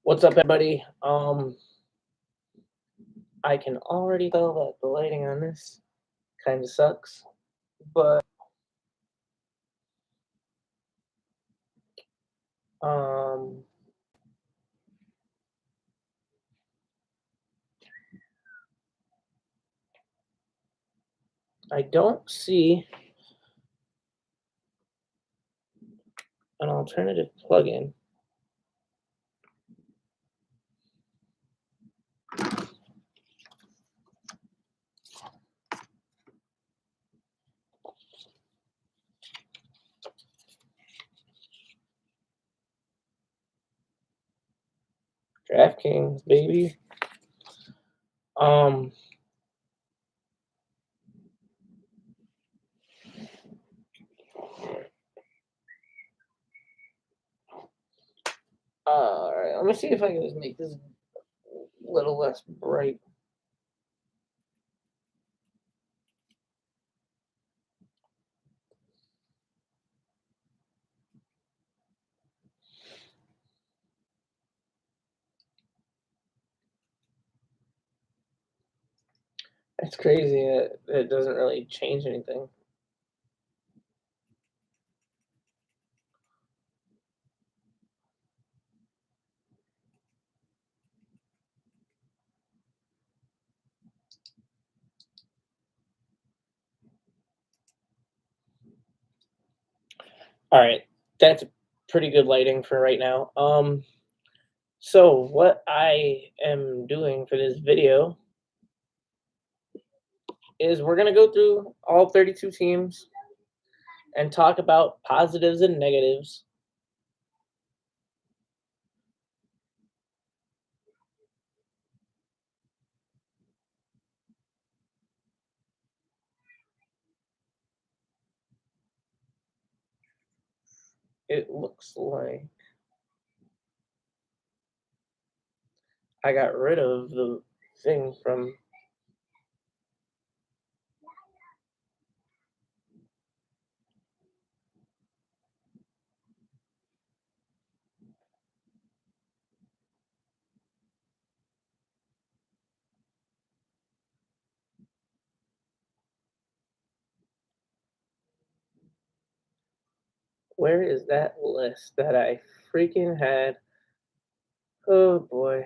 What's up, everybody? I can already tell that the lighting on this kind of sucks, but um, I don't see an alternative plugin. DraftKings, baby. Um, all right, let me see if I can just make this a little less bright. It's crazy. It doesn't really change anything. All right, that's pretty good lighting for right now. So what I am doing for this video is we're gonna go through all 32 teams and talk about positives and negatives. It looks like I got rid of the thing from. Where is that list that I freaking had? Oh boy.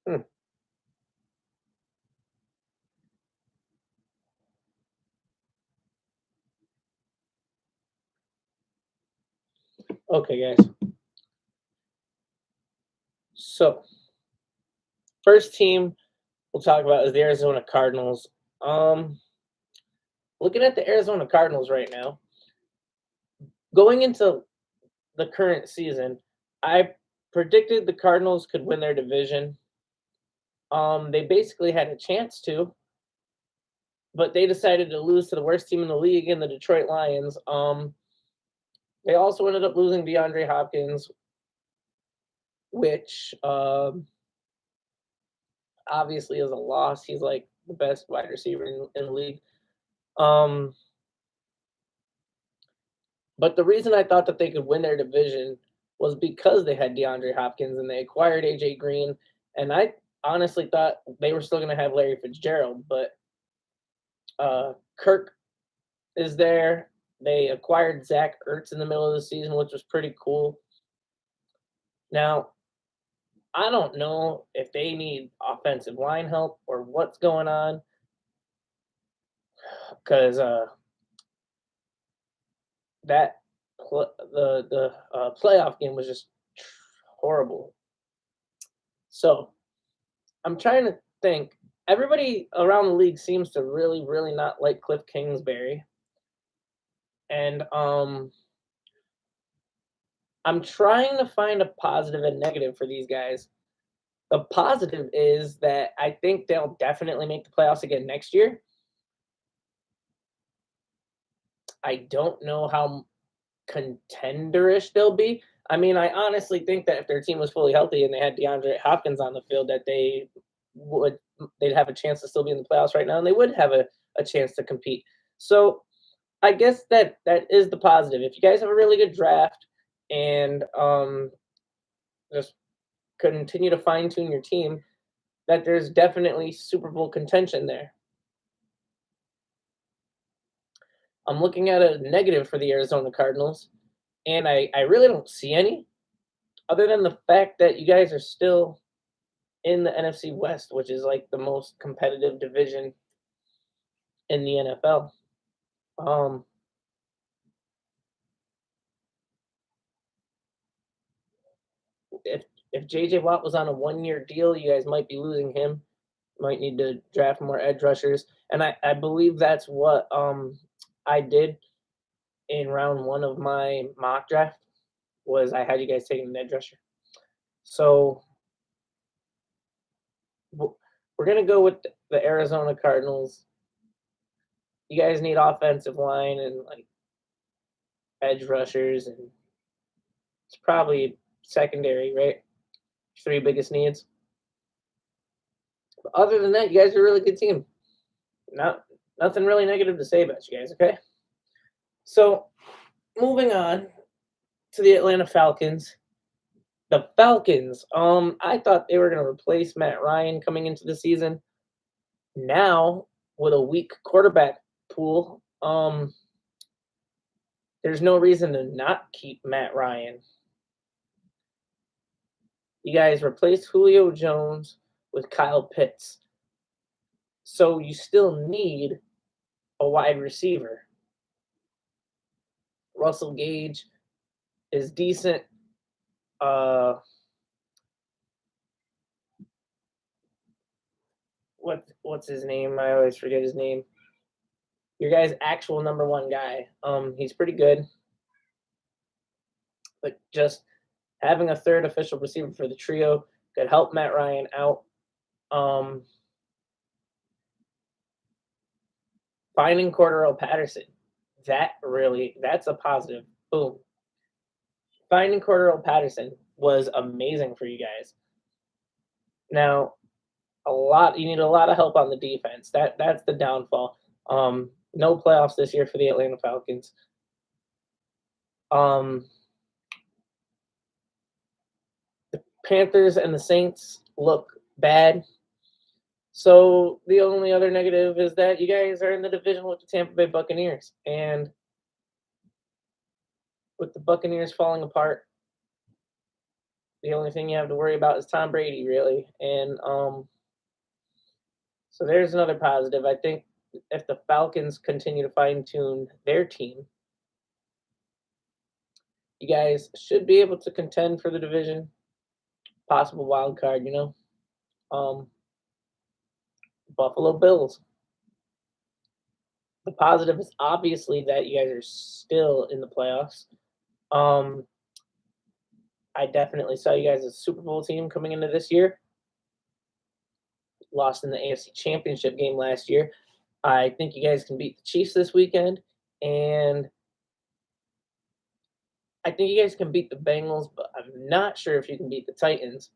Hmm. Okay, guys. So, first team we'll talk about is the Arizona Cardinals. Looking at the Arizona Cardinals right now, going into the current season, I predicted the Cardinals could win their division. They basically had a chance to, but they decided to lose to the worst team in the league in the Detroit Lions. They also ended up losing DeAndre Hopkins, which obviously is a loss. He's like the best wide receiver in the league. But the reason I thought that they could win their division was because they had DeAndre Hopkins and they acquired AJ Green. And I honestly thought they were still going to have Larry Fitzgerald, but Kirk is there. They acquired Zach Ertz in the middle of the season, which was pretty cool. Now, I don't know if they need offensive line help or what's going on because the playoff game was just horrible. So I'm trying to think. Everybody around the league seems to really, really not like Cliff Kingsbury, and I'm trying to find a positive and negative for these guys. The positive is that I think they'll definitely make the playoffs again next year. I don't know how contenderish they'll be. I mean, I honestly think that if their team was fully healthy and they had DeAndre Hopkins on the field, that they'd have a chance to still be in the playoffs right now, and they would have a chance to compete. So I guess that is the positive. If you guys have a really good draft and just continue to fine tune your team, that there's definitely Super Bowl contention there. I'm looking at a negative for the Arizona Cardinals, and I really don't see any, other than the fact that you guys are still in the NFC West, which is like the most competitive division in the NFL. If JJ Watt was on a 1-year deal, you guys might be losing him. Might need to draft more edge rushers, and I believe that's what I did in round 1 of my mock draft. Was I had you guys taking an edge rusher. So we're gonna go with the Arizona Cardinals. You guys need offensive line and like edge rushers, and it's probably secondary, right? 3 biggest needs. But other than that, you guys are a really good team. Nothing really negative to say about you guys, okay? So moving on to the Atlanta Falcons. The Falcons, I thought they were going to replace Matt Ryan coming into the season. Now, with a weak quarterback pool, there's no reason to not keep Matt Ryan. You guys replaced Julio Jones with Kyle Pitts. So you still need a wide receiver. Russell Gage is decent. What's his name? I always forget his name. Your guy's actual number 1 guy. He's pretty good. But just having a third official receiver for the trio could help Matt Ryan out. Finding Cordero Patterson, that's a positive. Boom. Finding Cordero Patterson was amazing for you guys. Now, you need a lot of help on the defense. That's the downfall. No playoffs this year for the Atlanta Falcons. The Panthers and the Saints look bad. So the only other negative is that you guys are in the division with the Tampa Bay Buccaneers. And with the Buccaneers falling apart, the only thing you have to worry about is Tom Brady, really. And so there's another positive. I think if the Falcons continue to fine-tune their team, you guys should be able to contend for the division. Possible wild card, Buffalo Bills. The positive is obviously that you guys are still in the playoffs. I definitely saw you guys as a Super Bowl team coming into this year. Lost in the AFC Championship game last year. I think you guys can beat the Chiefs this weekend, and I think you guys can beat the Bengals, but I'm not sure if you can beat the Titans.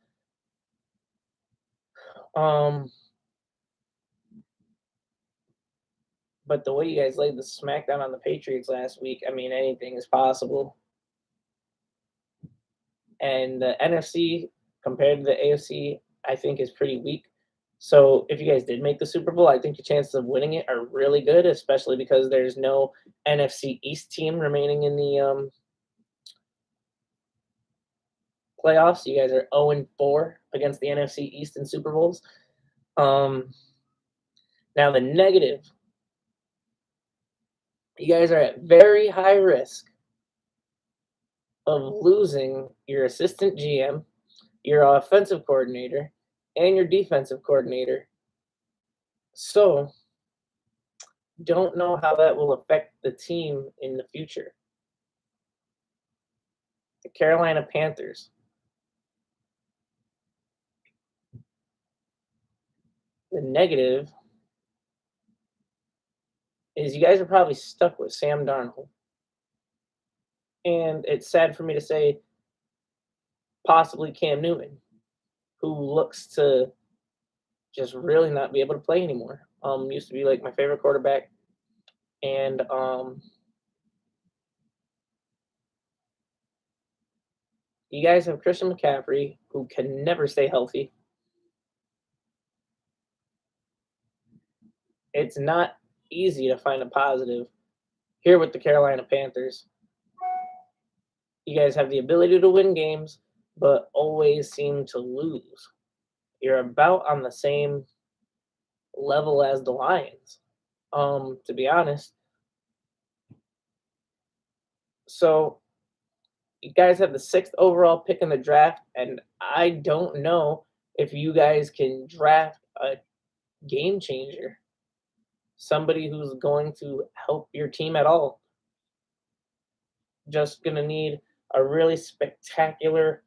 But the way you guys laid the smackdown on the Patriots last week, I mean, anything is possible. And the NFC compared to the AFC, I think is pretty weak. So if you guys did make the Super Bowl, I think your chances of winning it are really good, especially because there's no NFC East team remaining in the playoffs. You guys are 0-4 against the NFC East in Super Bowls. Now the negative, you guys are at very high risk of losing your assistant GM, your offensive coordinator, and your defensive coordinator. So don't know how that will affect the team in the future. The Carolina Panthers. The negative is you guys are probably stuck with Sam Darnold. And it's sad for me to say possibly Cam Newton, who looks to just really not be able to play anymore. Used to be like my favorite quarterback. And you guys have Christian McCaffrey, who can never stay healthy. It's not easy to find a positive here with the Carolina Panthers. You guys have the ability to win games, but always seem to lose. You're about on the same level as the Lions, to be honest. So you guys have the 6th overall pick in the draft, and I don't know if you guys can draft a game changer, somebody who's going to help your team at all. Just going to need a really spectacular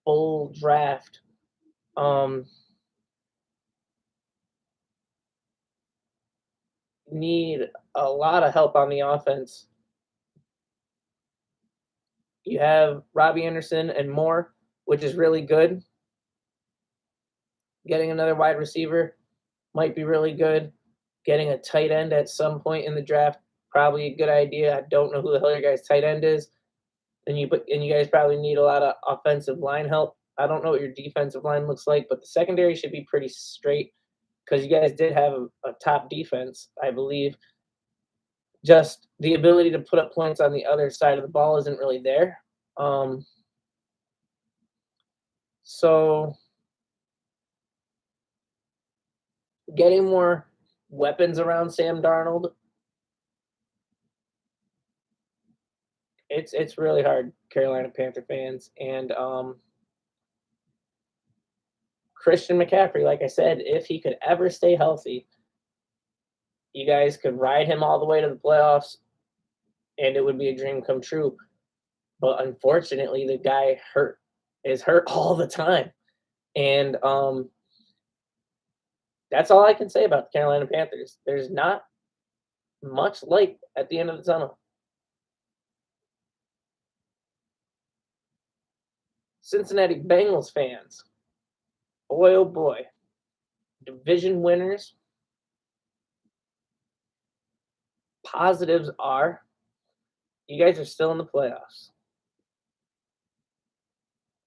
full draft. Need a lot of help on the offense. You have Robbie Anderson and more, which is really good. Getting another wide receiver might be really good. Getting a tight end at some point in the draft, probably a good idea. I don't know who the hell your guys' tight end is. And you guys probably need a lot of offensive line help. I don't know what your defensive line looks like, but the secondary should be pretty straight because you guys did have a top defense, I believe. Just the ability to put up points on the other side of the ball isn't really there. So getting more weapons around Sam Darnold, it's really hard, Carolina Panther fans. And Christian McCaffrey, like I said, if he could ever stay healthy, you guys could ride him all the way to the playoffs, and it would be a dream come true. But unfortunately, the guy is hurt all the time. And that's all I can say about the Carolina Panthers. There's not much light at the end of the tunnel. Cincinnati Bengals fans, boy oh boy, division winners. Positives are you guys are still in the playoffs.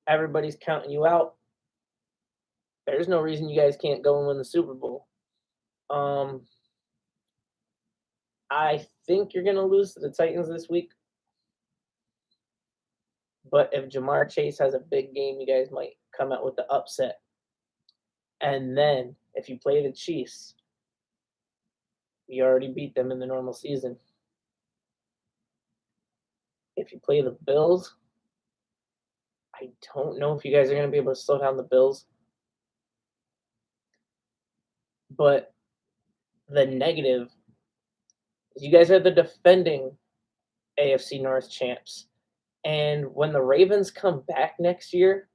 Everybody's counting you out. There's no reason you guys can't go and win the Super Bowl. I think you're going to lose to the Titans this week. But if Jamar Chase has a big game, you guys might come out with the upset. And then if you play the Chiefs, you already beat them in the normal season. If you play the Bills, I don't know if you guys are going to be able to slow down the Bills. But the negative is you guys are the defending AFC North champs. And when the Ravens come back next year,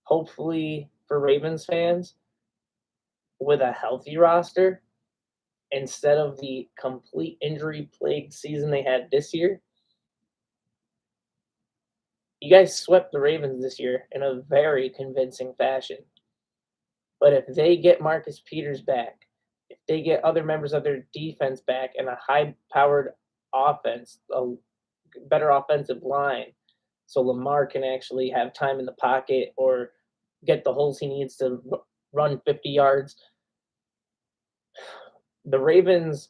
hopefully for Ravens fans, with a healthy roster, instead of the complete injury-plagued season they had this year, you guys swept the Ravens this year in a very convincing fashion. But if they get Marcus Peters back, if they get other members of their defense back and a high-powered offense, a better offensive line, so Lamar can actually have time in the pocket or get the holes he needs to run 50 yards, the Ravens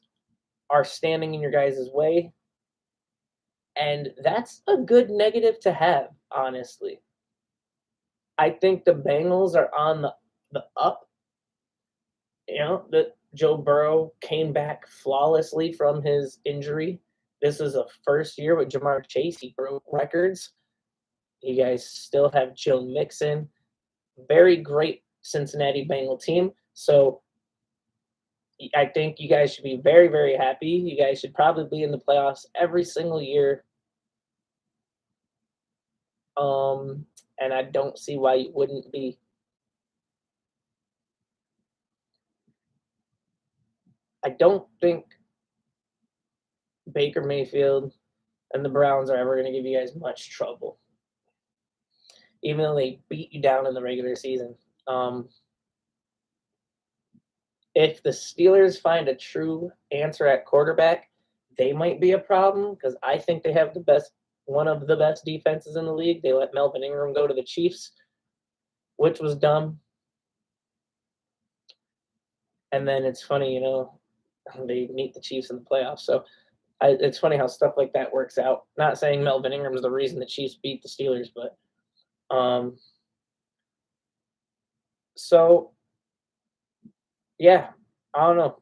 are standing in your guys' way. And that's a good negative to have, honestly. I think the Bengals are on the up. You know, that Joe Burrow came back flawlessly from his injury. This is a first year with Jamar Chase. He broke records. You guys still have Joe Mixon. Very great Cincinnati Bengal team. So I think you guys should be very, very happy. You guys should probably be in the playoffs every single year. And I don't see why you wouldn't be. I don't think Baker Mayfield and the Browns are ever going to give you guys much trouble, even though they beat you down in the regular season. If the Steelers find a true answer at quarterback, they might be a problem because I think they have one of the best defenses in the league. They let Melvin Ingram go to the Chiefs, which was dumb. And then it's funny, they meet the Chiefs in the playoffs. So it's funny how stuff like that works out. Not saying Melvin Ingram is the reason the Chiefs beat the Steelers, but so yeah, I don't know.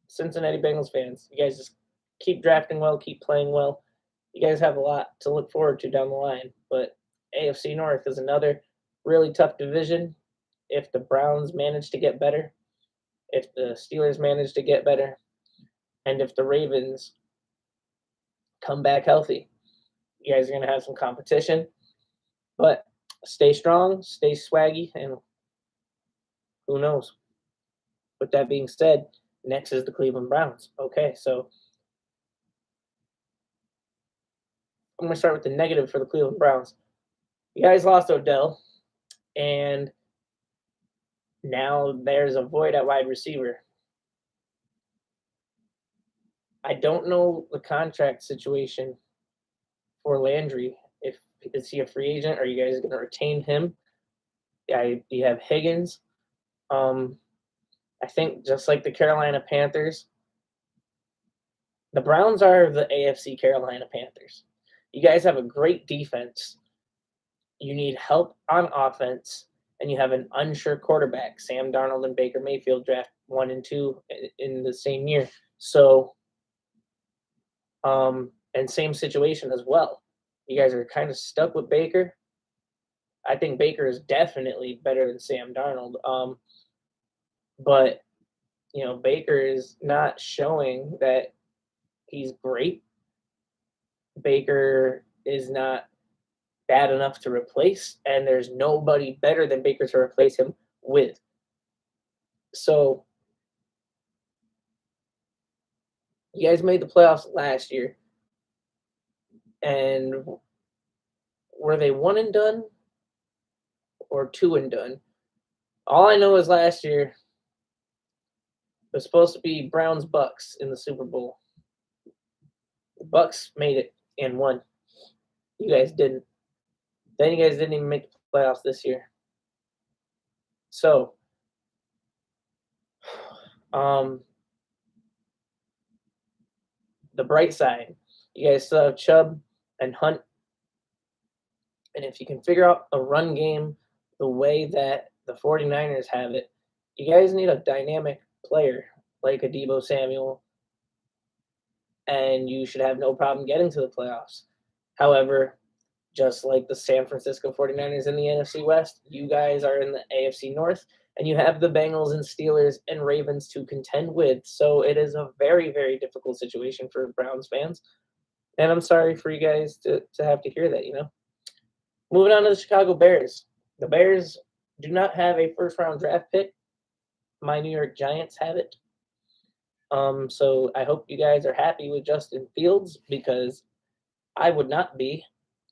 Cincinnati Bengals fans, you guys just keep drafting well, keep playing well. You guys have a lot to look forward to down the line. But AFC North is another really tough division. If the Browns manage to get better, if the Steelers manage to get better, and if the Ravens come back healthy, you guys are going to have some competition. But stay strong, stay swaggy, and who knows? With that being said, next is the Cleveland Browns. Okay, so I'm going to start with the negative for the Cleveland Browns. You guys lost Odell, and now there's a void at wide receiver. I don't know the contract situation for Landry. Is he a free agent? Are you guys going to retain him? You have Higgins. I think just like the Carolina Panthers, the Browns are the AFC Carolina Panthers. You guys have a great defense. You need help on offense, and you have an unsure quarterback. Sam Darnold and Baker Mayfield draft 1 and 2 in the same year. So, and same situation as well. You guys are kind of stuck with Baker. I think Baker is definitely better than Sam Darnold. But, Baker is not showing that he's great. Baker is not bad enough to replace, and there's nobody better than Baker to replace him with. So, you guys made the playoffs last year, and were they 1 and done or 2 and done? All I know is last year it was supposed to be Browns Bucks in the Super Bowl. The Bucks made it and won. You guys didn't. Then you guys didn't even make the playoffs this year. So, the bright side, you guys still have Chubb and Hunt. And if you can figure out a run game the way that the 49ers have it, you guys need a dynamic player like a Deebo Samuel, and you should have no problem getting to the playoffs. However, just like the San Francisco 49ers in the NFC West, you guys are in the AFC North, and you have the Bengals and Steelers and Ravens to contend with. So it is a very, very difficult situation for Browns fans. And I'm sorry for you guys to have to hear that, Moving on to the Chicago Bears. The Bears do not have a first-round draft pick. My New York Giants have it. So I hope you guys are happy with Justin Fields, because I would not be.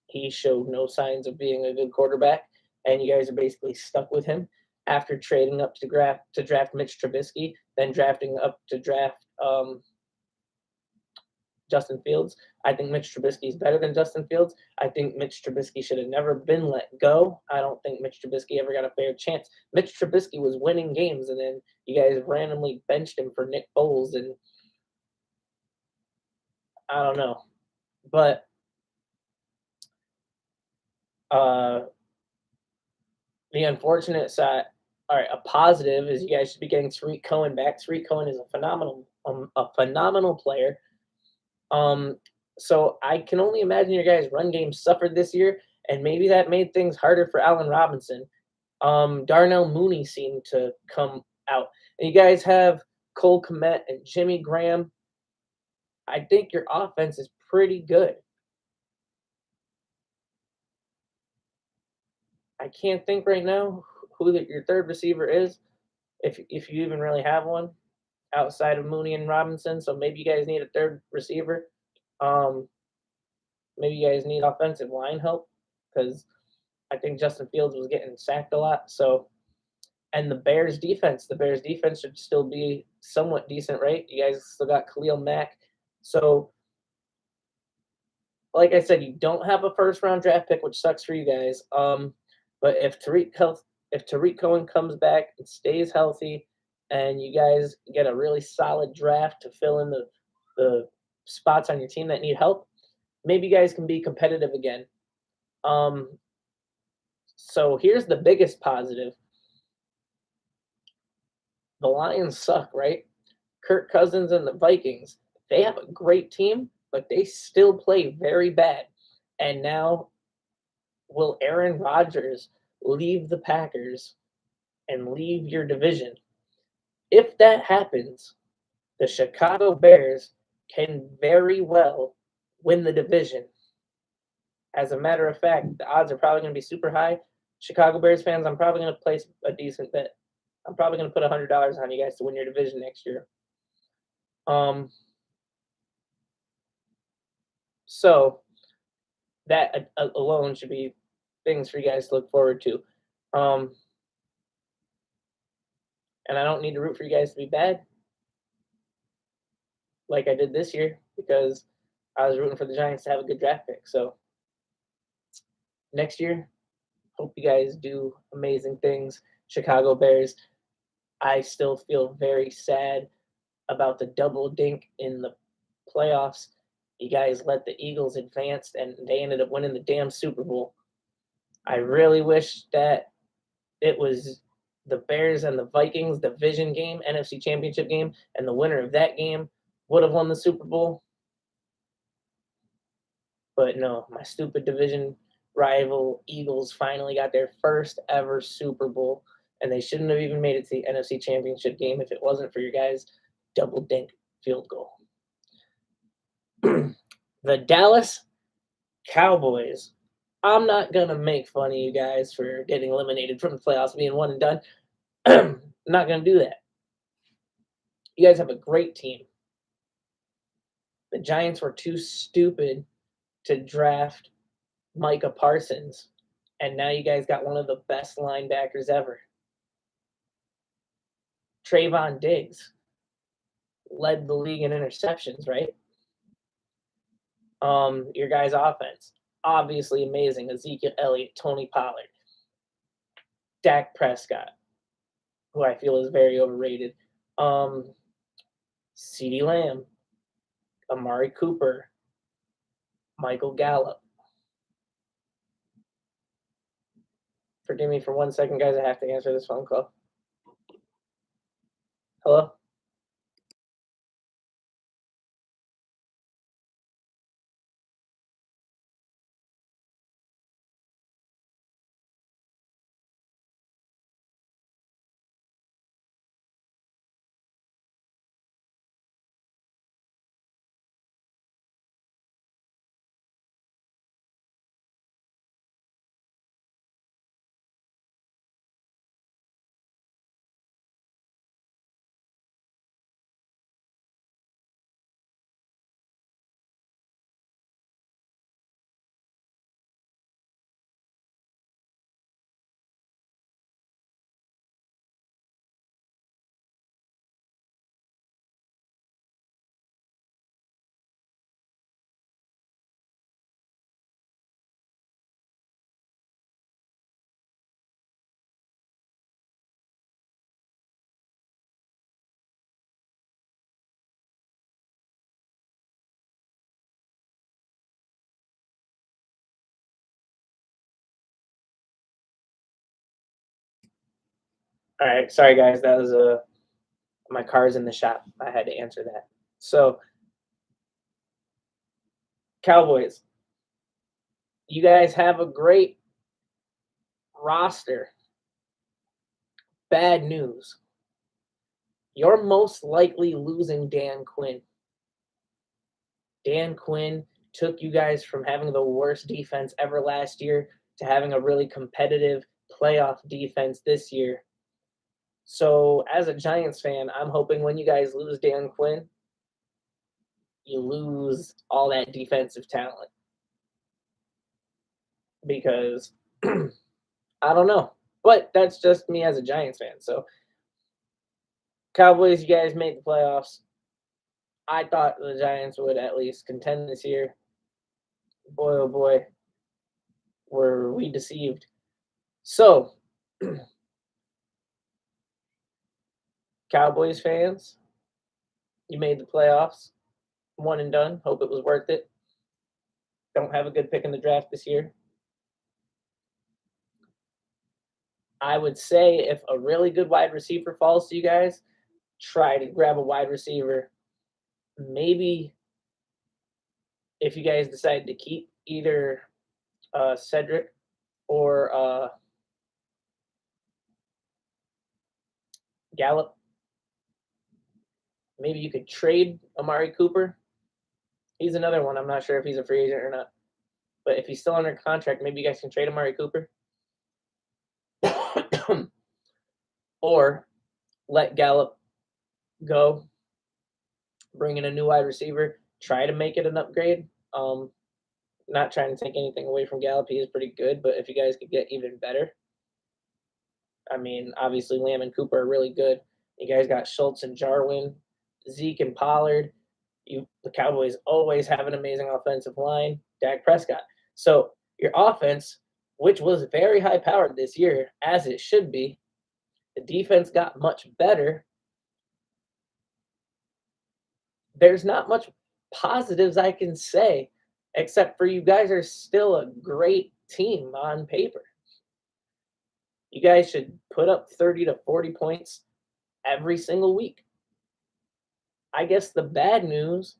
He showed no signs of being a good quarterback, and you guys are basically stuck with him after trading up to draft Mitch Trubisky, then drafting up to draft Justin Fields. I think Mitch Trubisky is better than Justin Fields. I think Mitch Trubisky should have never been let go. I don't think Mitch Trubisky ever got a fair chance. Mitch Trubisky was winning games, and then you guys randomly benched him for Nick Foles, and I don't know. But the unfortunate side, all right, a positive is you guys should be getting Tariq Cohen back. Tariq Cohen is a phenomenal player. So I can only imagine your guys' run game suffered this year, and maybe that made things harder for Allen Robinson. Darnell Mooney seemed to come out. And you guys have Cole Kmet and Jimmy Graham. I think your offense is pretty good. I can't think right now who your third receiver is, if you even really have one. outside of Mooney and Robinson. So maybe you guys need a third receiver. Maybe you guys need offensive line help because I think Justin Fields was getting sacked a lot. So, and the Bears defense should still be somewhat decent, right? You guys still got Khalil Mack. So, like I said, you don't have a first round draft pick, which sucks for you guys. But if Tariq Cohen comes back and stays healthy, and you guys get a really solid draft to fill in the spots on your team that need help, maybe you guys can be competitive again. So here's the biggest positive. The Lions suck, right? Kirk Cousins and the Vikings, they have a great team, but they still play very bad. And now, will Aaron Rodgers leave the Packers and leave your division? If that happens, the Chicago Bears can very well win the division. As a matter of fact, the odds are probably going to be super high. Chicago Bears fans, I'm probably going to place a decent bet. I'm probably going to put $100 on you guys to win your division next year. So that alone should be things for you guys to look forward to. And I don't need to root for you guys to be bad like I did this year because I was rooting for the Giants to have a good draft pick. So next year, hope you guys do amazing things. Chicago Bears, I still feel very sad about the double dink in the playoffs. You guys let the Eagles advance, and they ended up winning the damn Super Bowl. I really wish that it was the Bears and the Vikings division game, NFC Championship game, and the winner of that game would have won the Super Bowl. But no, my stupid division rival Eagles finally got their first ever Super Bowl, and they shouldn't have even made it to the NFC Championship game if it wasn't for your guys' double dink field goal. The Dallas Cowboys. I'm not going to make fun of you guys for getting eliminated from the playoffs, being one and done. I'm not going to do that. You guys have a great team. The Giants were too stupid to draft Micah Parsons, and now you guys got one of the best linebackers ever. Trayvon Diggs led the league in interceptions, right? Your guys' offense, obviously amazing. Ezekiel Elliott, Tony Pollard, Dak Prescott, who I feel is very overrated. CeeDee Lamb, Amari Cooper, Michael Gallup. Forgive me for 1 second, guys. I have to answer this phone call. Hello? All right, sorry guys, that was my car's in the shop. I had to answer that. So, Cowboys, you guys have a great roster. Bad news. You're most likely losing Dan Quinn. Dan Quinn took you guys from having the worst defense ever last year to having a really competitive playoff defense this year. So as a Giants fan, I'm hoping when you guys lose Dan Quinn, you lose all that defensive talent because I don't know. But that's just me as a Giants fan. So Cowboys, you guys made the playoffs. I thought the Giants would at least contend this year. Boy, oh boy, were we deceived. So, Cowboys fans, you made the playoffs. One and done. Hope it was worth it. Don't have a good pick in the draft this year. I would say if a really good wide receiver falls to you guys, try to grab a wide receiver. Maybe if you guys decide to keep either Cedric or Gallup, maybe you could trade Amari Cooper. He's another one. I'm not sure if he's a free agent or not. But if he's still under contract, maybe you guys can trade Amari Cooper. Or let Gallup go, bring in a new wide receiver, try to make it an upgrade. Not trying to take anything away from Gallup. He is pretty good, but if you guys could get even better. I mean, obviously Lamb and Cooper are really good. You guys got Schultz and Jarwin, Zeke and Pollard. The Cowboys always have an amazing offensive line. Dak Prescott. So your offense, which was very high powered this year, as it should be, the defense got much better. There's not much positives I can say, except for you guys are still a great team on paper. You guys should put up 30 to 40 points every single week. I guess the bad news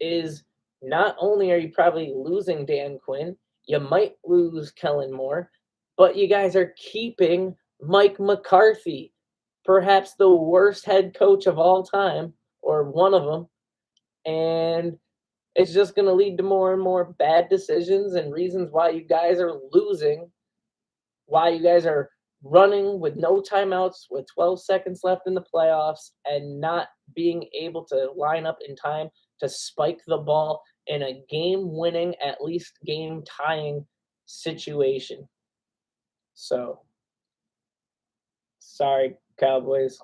is not only are you probably losing Dan Quinn, you might lose Kellen Moore, but you guys are keeping Mike McCarthy, perhaps the worst head coach of all time, or one of them. And it's just going to lead to more and more bad decisions and reasons why you guys are losing, why you guys are running with no timeouts with 12 seconds left in the playoffs and not being able to line up in time to spike the ball in a game-winning, at least game-tying situation. So, sorry, Cowboys.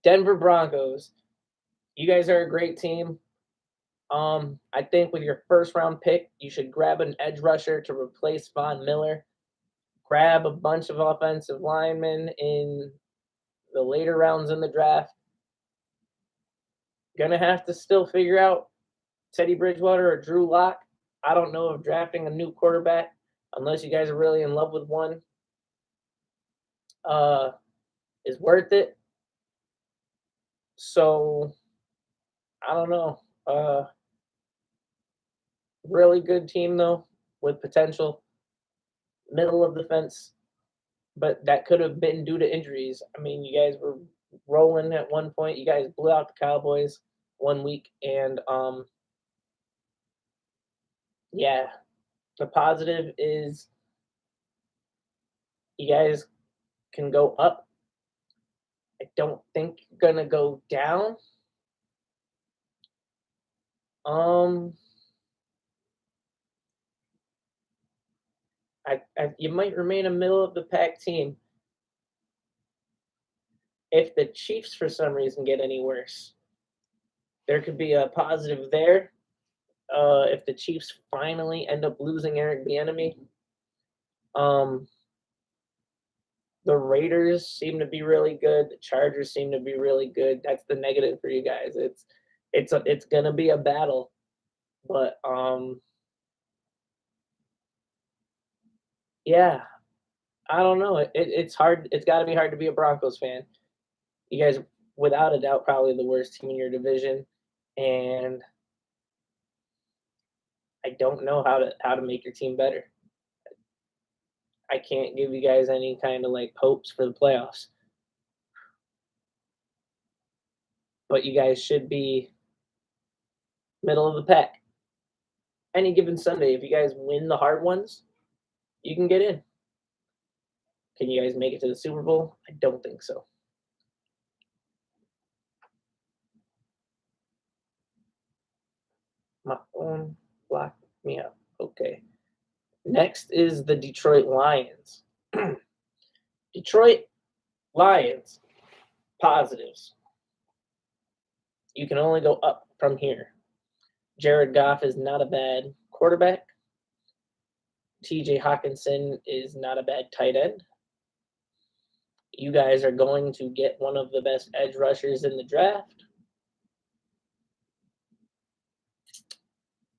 Denver Broncos, you guys are a great team. I think with your first-round pick, you should grab an edge rusher to replace Von Miller. Grab a bunch of offensive linemen in the later rounds in the draft. Gonna have to still figure out Teddy Bridgewater or Drew Lock. I don't know if drafting a new quarterback, unless you guys are really in love with one, is worth it. So I don't know. Really good team though, with potential. Middle of the fence, but that could have been due to injuries. I mean, you guys were rolling at one point. You guys blew out the Cowboys 1 week, and yeah, the positive is you guys can go up. I don't think you're gonna go down. You might remain a middle of the pack team if the Chiefs for some reason get any worse. There could be a positive there. If the Chiefs finally end up losing Eric Bieniemy, the Raiders seem to be really good. The Chargers seem to be really good. That's the negative for you guys. It's gonna be a battle, but yeah, I don't know. It's hard. It's got to be hard to be a Broncos fan. You guys, without a doubt, probably the worst team in your division, and I don't know how to make your team better. I can't give you guys any kind of like hopes for the playoffs, but you guys should be middle of the pack. Any given Sunday, if you guys win the hard ones, you can get in. Can you guys make it to the Super Bowl? I don't think so. My phone blocked me out. Okay. Next is the Detroit Lions. Detroit Lions, positives. You can only go up from here. Jared Goff is not a bad quarterback. TJ Hawkinson is not a bad tight end. You guys are going to get one of the best edge rushers in the draft.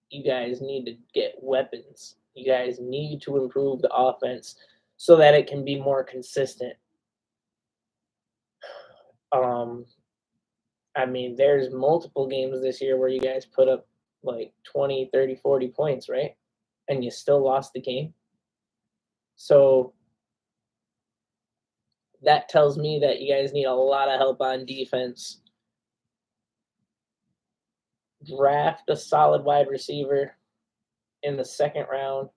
You guys need to get weapons. You guys need to improve the offense so that it can be more consistent. I mean, there's multiple games this year where you guys put up like 20, 30, 40 points, right? And you still lost the game. So that tells me that you guys need a lot of help on defense. Draft a solid wide receiver in the second round.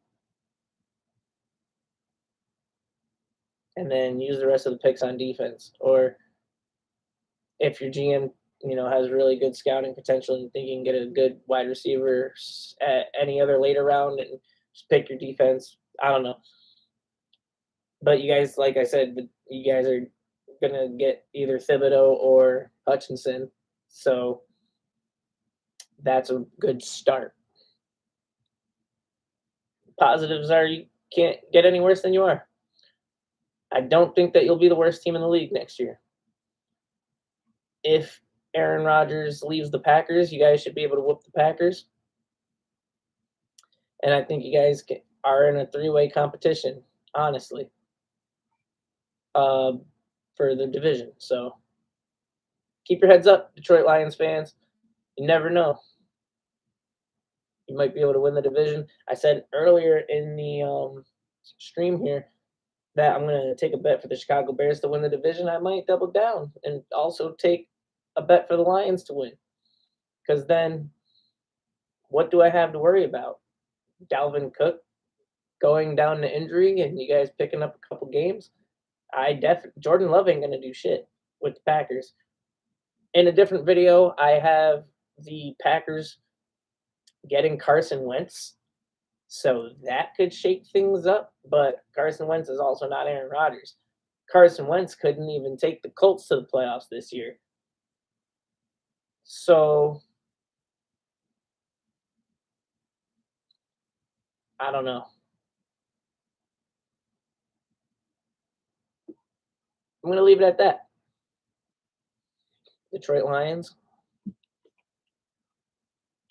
And then use the rest of the picks on defense. Or if your GM, has really good scouting potential and you think you can get a good wide receiver at any other later round and just pick your defense, I don't know. But you guys, like I said, you guys are going to get either Thibodeau or Hutchinson. So that's a good start. Positives are you can't get any worse than you are. I don't think that you'll be the worst team in the league next year. If Aaron Rodgers leaves the Packers, you guys should be able to whoop the Packers. And I think you guys are in a three-way competition, honestly, for the division. So keep your heads up, Detroit Lions fans. You never know. You might be able to win the division. I said earlier in the stream here that I'm going to take a bet for the Chicago Bears to win the division. I might double down and also take a bet for the Lions to win. Because then what do I have to worry about? Dalvin Cook going down to injury and you guys picking up a couple games? Jordan Love ain't going to do shit with the Packers. In a different video, I have the Packers getting Carson Wentz. So that could shake things up, but Carson Wentz is also not Aaron Rodgers. Carson Wentz couldn't even take the Colts to the playoffs this year. So I don't know. I'm going to leave it at that. Detroit Lions,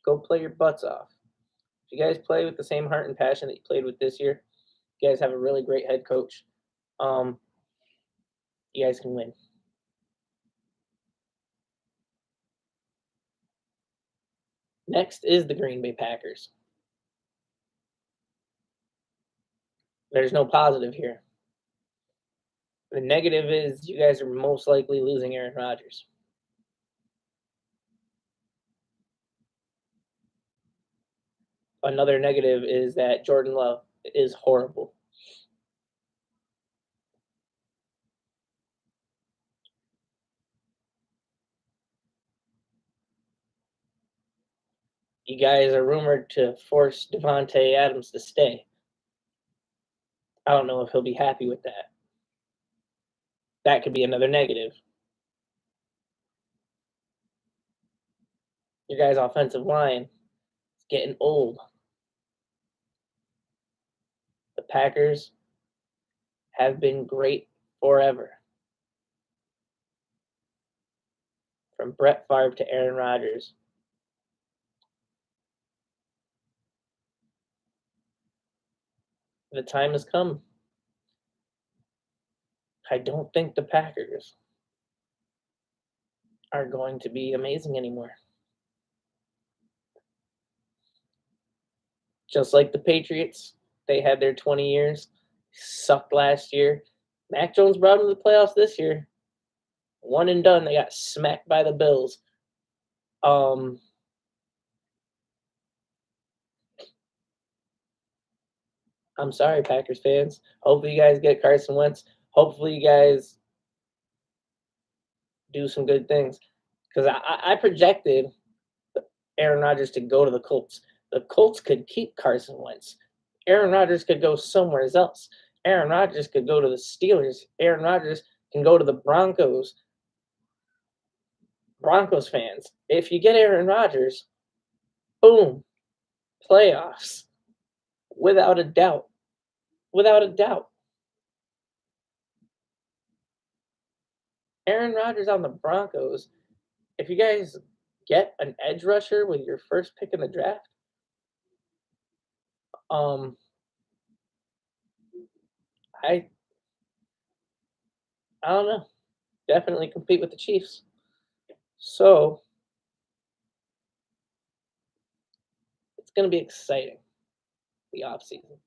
go play your butts off. If you guys play with the same heart and passion that you played with this year, you guys have a really great head coach. You guys can win. Next is the Green Bay Packers. There's no positive here. The negative is you guys are most likely losing Aaron Rodgers. Another negative is that Jordan Love is horrible. You guys are rumored to force Devontae Adams to stay. I don't know if he'll be happy with that. That could be another negative. Your guys' offensive line is getting old. The Packers have been great forever. From Brett Favre to Aaron Rodgers. The time has come. I don't think the Packers are going to be amazing anymore. Just like the Patriots, they had their 20 years, sucked last year. Mac Jones brought them to the playoffs this year. One and done, they got smacked by the Bills. I'm sorry, Packers fans. Hopefully you guys get Carson Wentz. hopefully you guys do some good things. Because I projected Aaron Rodgers to go to the Colts. The Colts could keep Carson Wentz. Aaron Rodgers could go somewhere else. Aaron Rodgers could go to the Steelers. Aaron Rodgers can go to the Broncos. Broncos fans, if you get Aaron Rodgers, boom, playoffs. Without a doubt. Without a doubt. Aaron Rodgers on the Broncos, if you guys get an edge rusher with your first pick in the draft, I don't know. Definitely compete with the Chiefs. So it's going to be exciting, the offseason.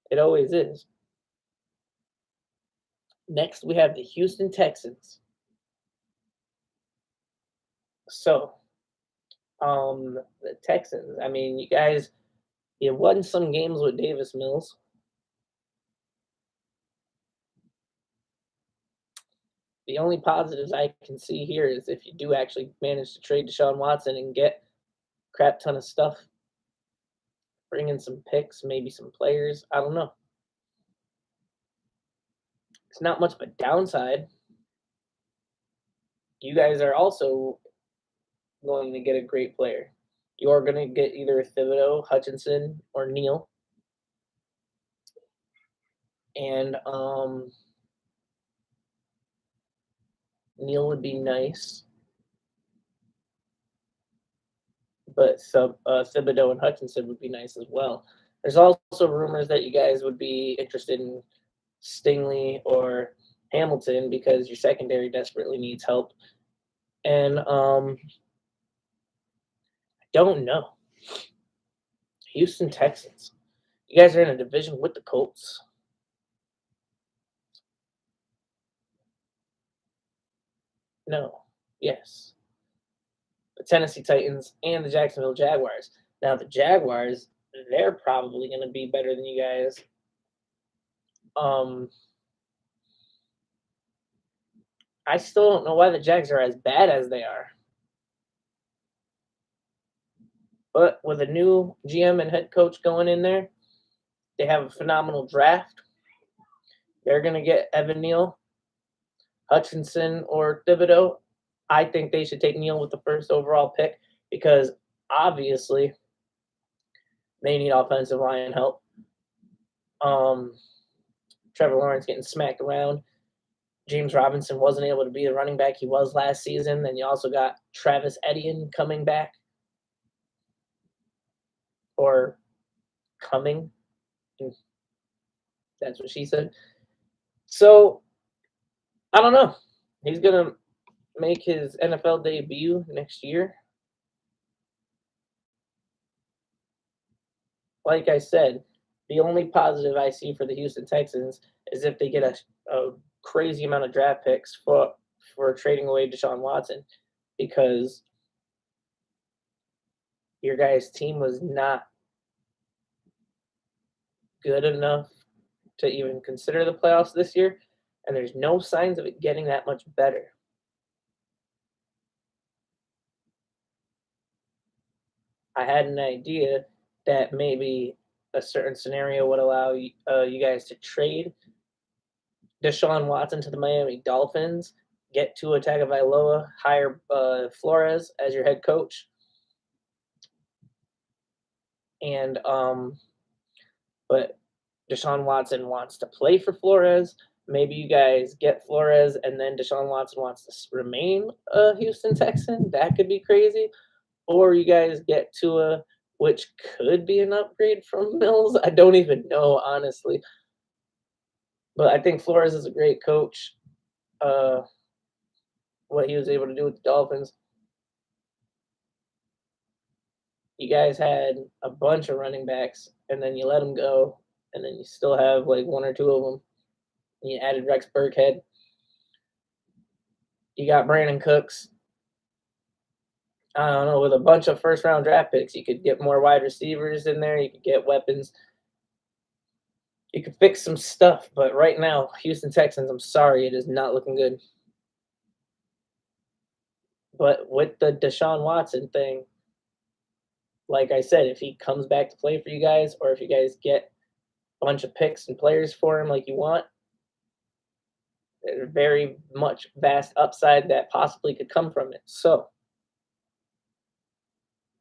It always is. Next, we have the Houston Texans. So, the Texans, I mean, you won some games with Davis Mills. The only positives I can see here is if you do actually manage to trade Deshaun Watson and get a crap ton of stuff, bring in some picks, maybe some players. I don't know. It's not much of a downside. You guys are also going to get a great player. You're going to get either Thibodeau, Hutchinson, or Neal. And Neal would be nice. But Thibodeau and Hutchinson would be nice as well. There's also rumors that you guys would be interested in Stingley or Hamilton because your secondary desperately needs help. And I don't know. Houston Texans. You guys are in a division with the Colts. No. Yes. The Tennessee Titans and the Jacksonville Jaguars. Now the Jaguars, they're probably going to be better than you guys. I still don't know why the Jags are as bad as they are. But with a new GM and head coach going in there, they have a phenomenal draft. They're going to get Evan Neal, Hutchinson, or Thibodeau. I think they should take Neal with the first overall pick because obviously they need offensive line help. Trevor Lawrence getting smacked around. James Robinson wasn't able to be the running back he was last season. Then you also got Travis Etienne coming back. Or coming. That's what she said. So, I don't know. He's going to make his NFL debut next year. Like I said, the only positive I see for the Houston Texans is if they get a crazy amount of draft picks for trading away Deshaun Watson because your guys' team was not good enough to even consider the playoffs this year, and there's no signs of it getting that much better. I had an idea that maybe a certain scenario would allow you guys to trade Deshaun Watson to the Miami Dolphins, get Tua Tagovailoa, hire Flores as your head coach, and but Deshaun Watson wants to play for Flores. Maybe you guys get Flores, and then Deshaun Watson wants to remain a Houston Texan. That could be crazy. Or you guys get Tua, which could be an upgrade from Mills. I don't even know, honestly. But I think Flores is a great coach. What he was able to do with the Dolphins. You guys had a bunch of running backs, and then you let them go, and then you still have like one or two of them. And you added Rex Burkhead. You got Brandon Cooks. I don't know, with a bunch of first-round draft picks, you could get more wide receivers in there. You could get weapons. You could fix some stuff, but right now, Houston Texans, I'm sorry, it is not looking good. But with the Deshaun Watson thing, like I said, if he comes back to play for you guys, or if you guys get a bunch of picks and players for him like you want, there's very much vast upside that possibly could come from it. So,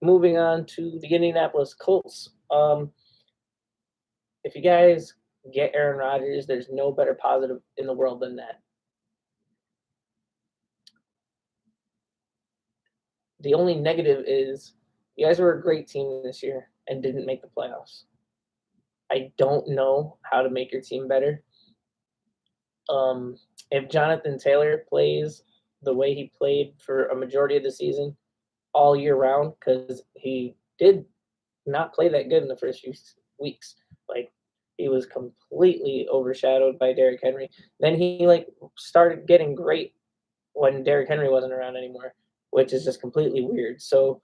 moving on to the Indianapolis Colts. If you guys get Aaron Rodgers, there's no better positive in the world than that. The only negative is you guys were a great team this year and didn't make the playoffs. I don't know how to make your team better. If Jonathan Taylor plays the way he played for a majority of the season all year round, because he did not play that good in the first few weeks. Like, he was completely overshadowed by Derrick Henry. Then he started getting great when Derrick Henry wasn't around anymore, which is just completely weird. So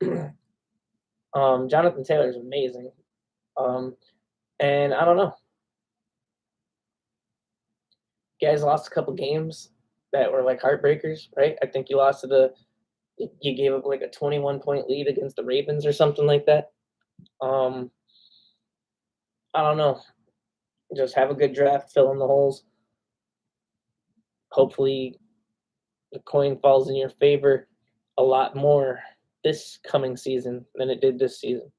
Jonathan Taylor is amazing. And I don't know. You guys lost a couple games that were like heartbreakers, right? I think you lost to you gave up like a 21-point lead against the Ravens or something like that. I don't know. Just have a good draft, fill in the holes. Hopefully, the coin falls in your favor a lot more this coming season than it did this season.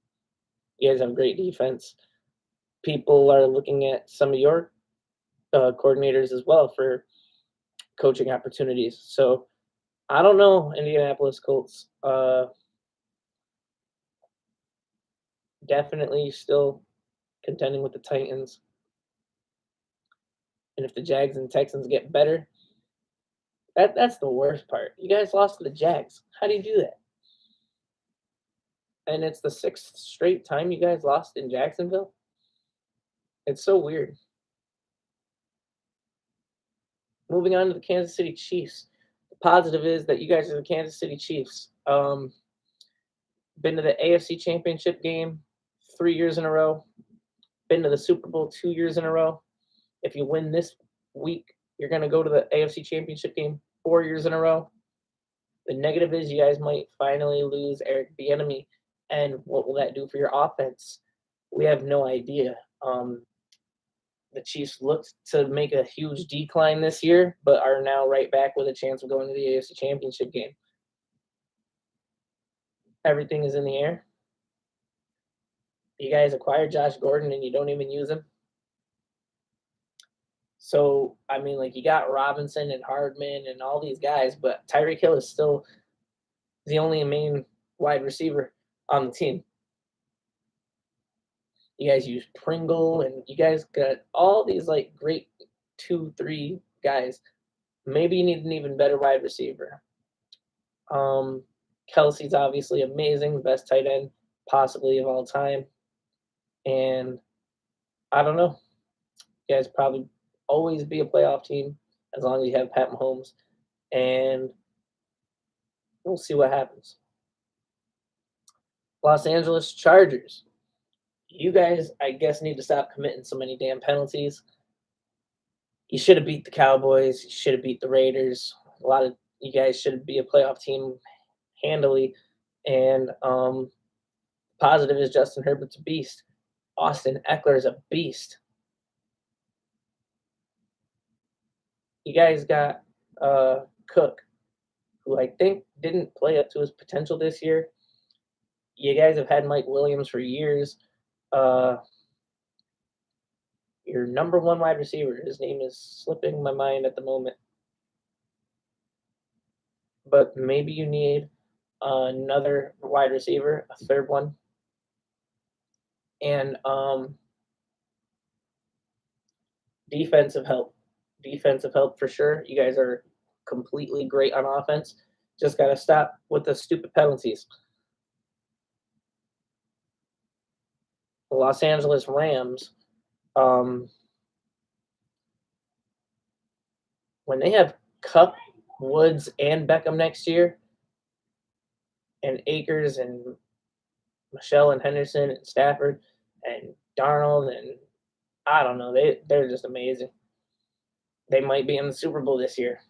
You guys have great defense. People are looking at some of your coordinators as well for coaching opportunities. So I don't know, Indianapolis Colts. Definitely still contending with the Titans. And if the Jags and Texans get better, that's the worst part. You guys lost to the Jags. How do you do that? And it's the 6th straight time you guys lost in Jacksonville. It's so weird. Moving on to the Kansas City Chiefs. The positive is that you guys are the Kansas City Chiefs. Been to the AFC Championship game 3 years in a row. Been to the Super Bowl 2 years in a row. If you win this week, you're going to go to the AFC Championship game 4 years in a row. The negative is you guys might finally lose Eric Bieniemy, and what will that do for your offense? We have no idea. The Chiefs looked to make a huge decline this year, but are now right back with a chance of going to the AFC Championship game. Everything is in the air. You guys acquired Josh Gordon and you don't even use him. So, I mean, like, you got Robinson and Hardman and all these guys, but Tyreek Hill is still the only main wide receiver on the team. You guys use Pringle, and you guys got all these, like, great 2-3 guys. Maybe you need an even better wide receiver. Kelsey's obviously amazing, best tight end possibly of all time. And I don't know. You guys probably always be a playoff team as long as you have Pat Mahomes. And we'll see what happens. Los Angeles Chargers. You guys, I guess, need to stop committing so many damn penalties. You should have beat the Cowboys. You should have beat the Raiders. A lot of you guys should be a playoff team handily. And positive is Justin Herbert's a beast. Austin Eckler is a beast. You guys got Cook, who I think didn't play up to his potential this year. You guys have had Mike Williams for years. Your number one wide receiver, his name is slipping my mind at the moment. But maybe you need another wide receiver, a third one. And defensive help. Defensive help for sure. You guys are completely great on offense. Just got to stop with the stupid penalties. The Los Angeles Rams, when they have Kupp, Woods, and Beckham next year, and Akers and Michelle and Henderson and Stafford and Darnold and I don't know. They're just amazing. They might be in the Super Bowl this year.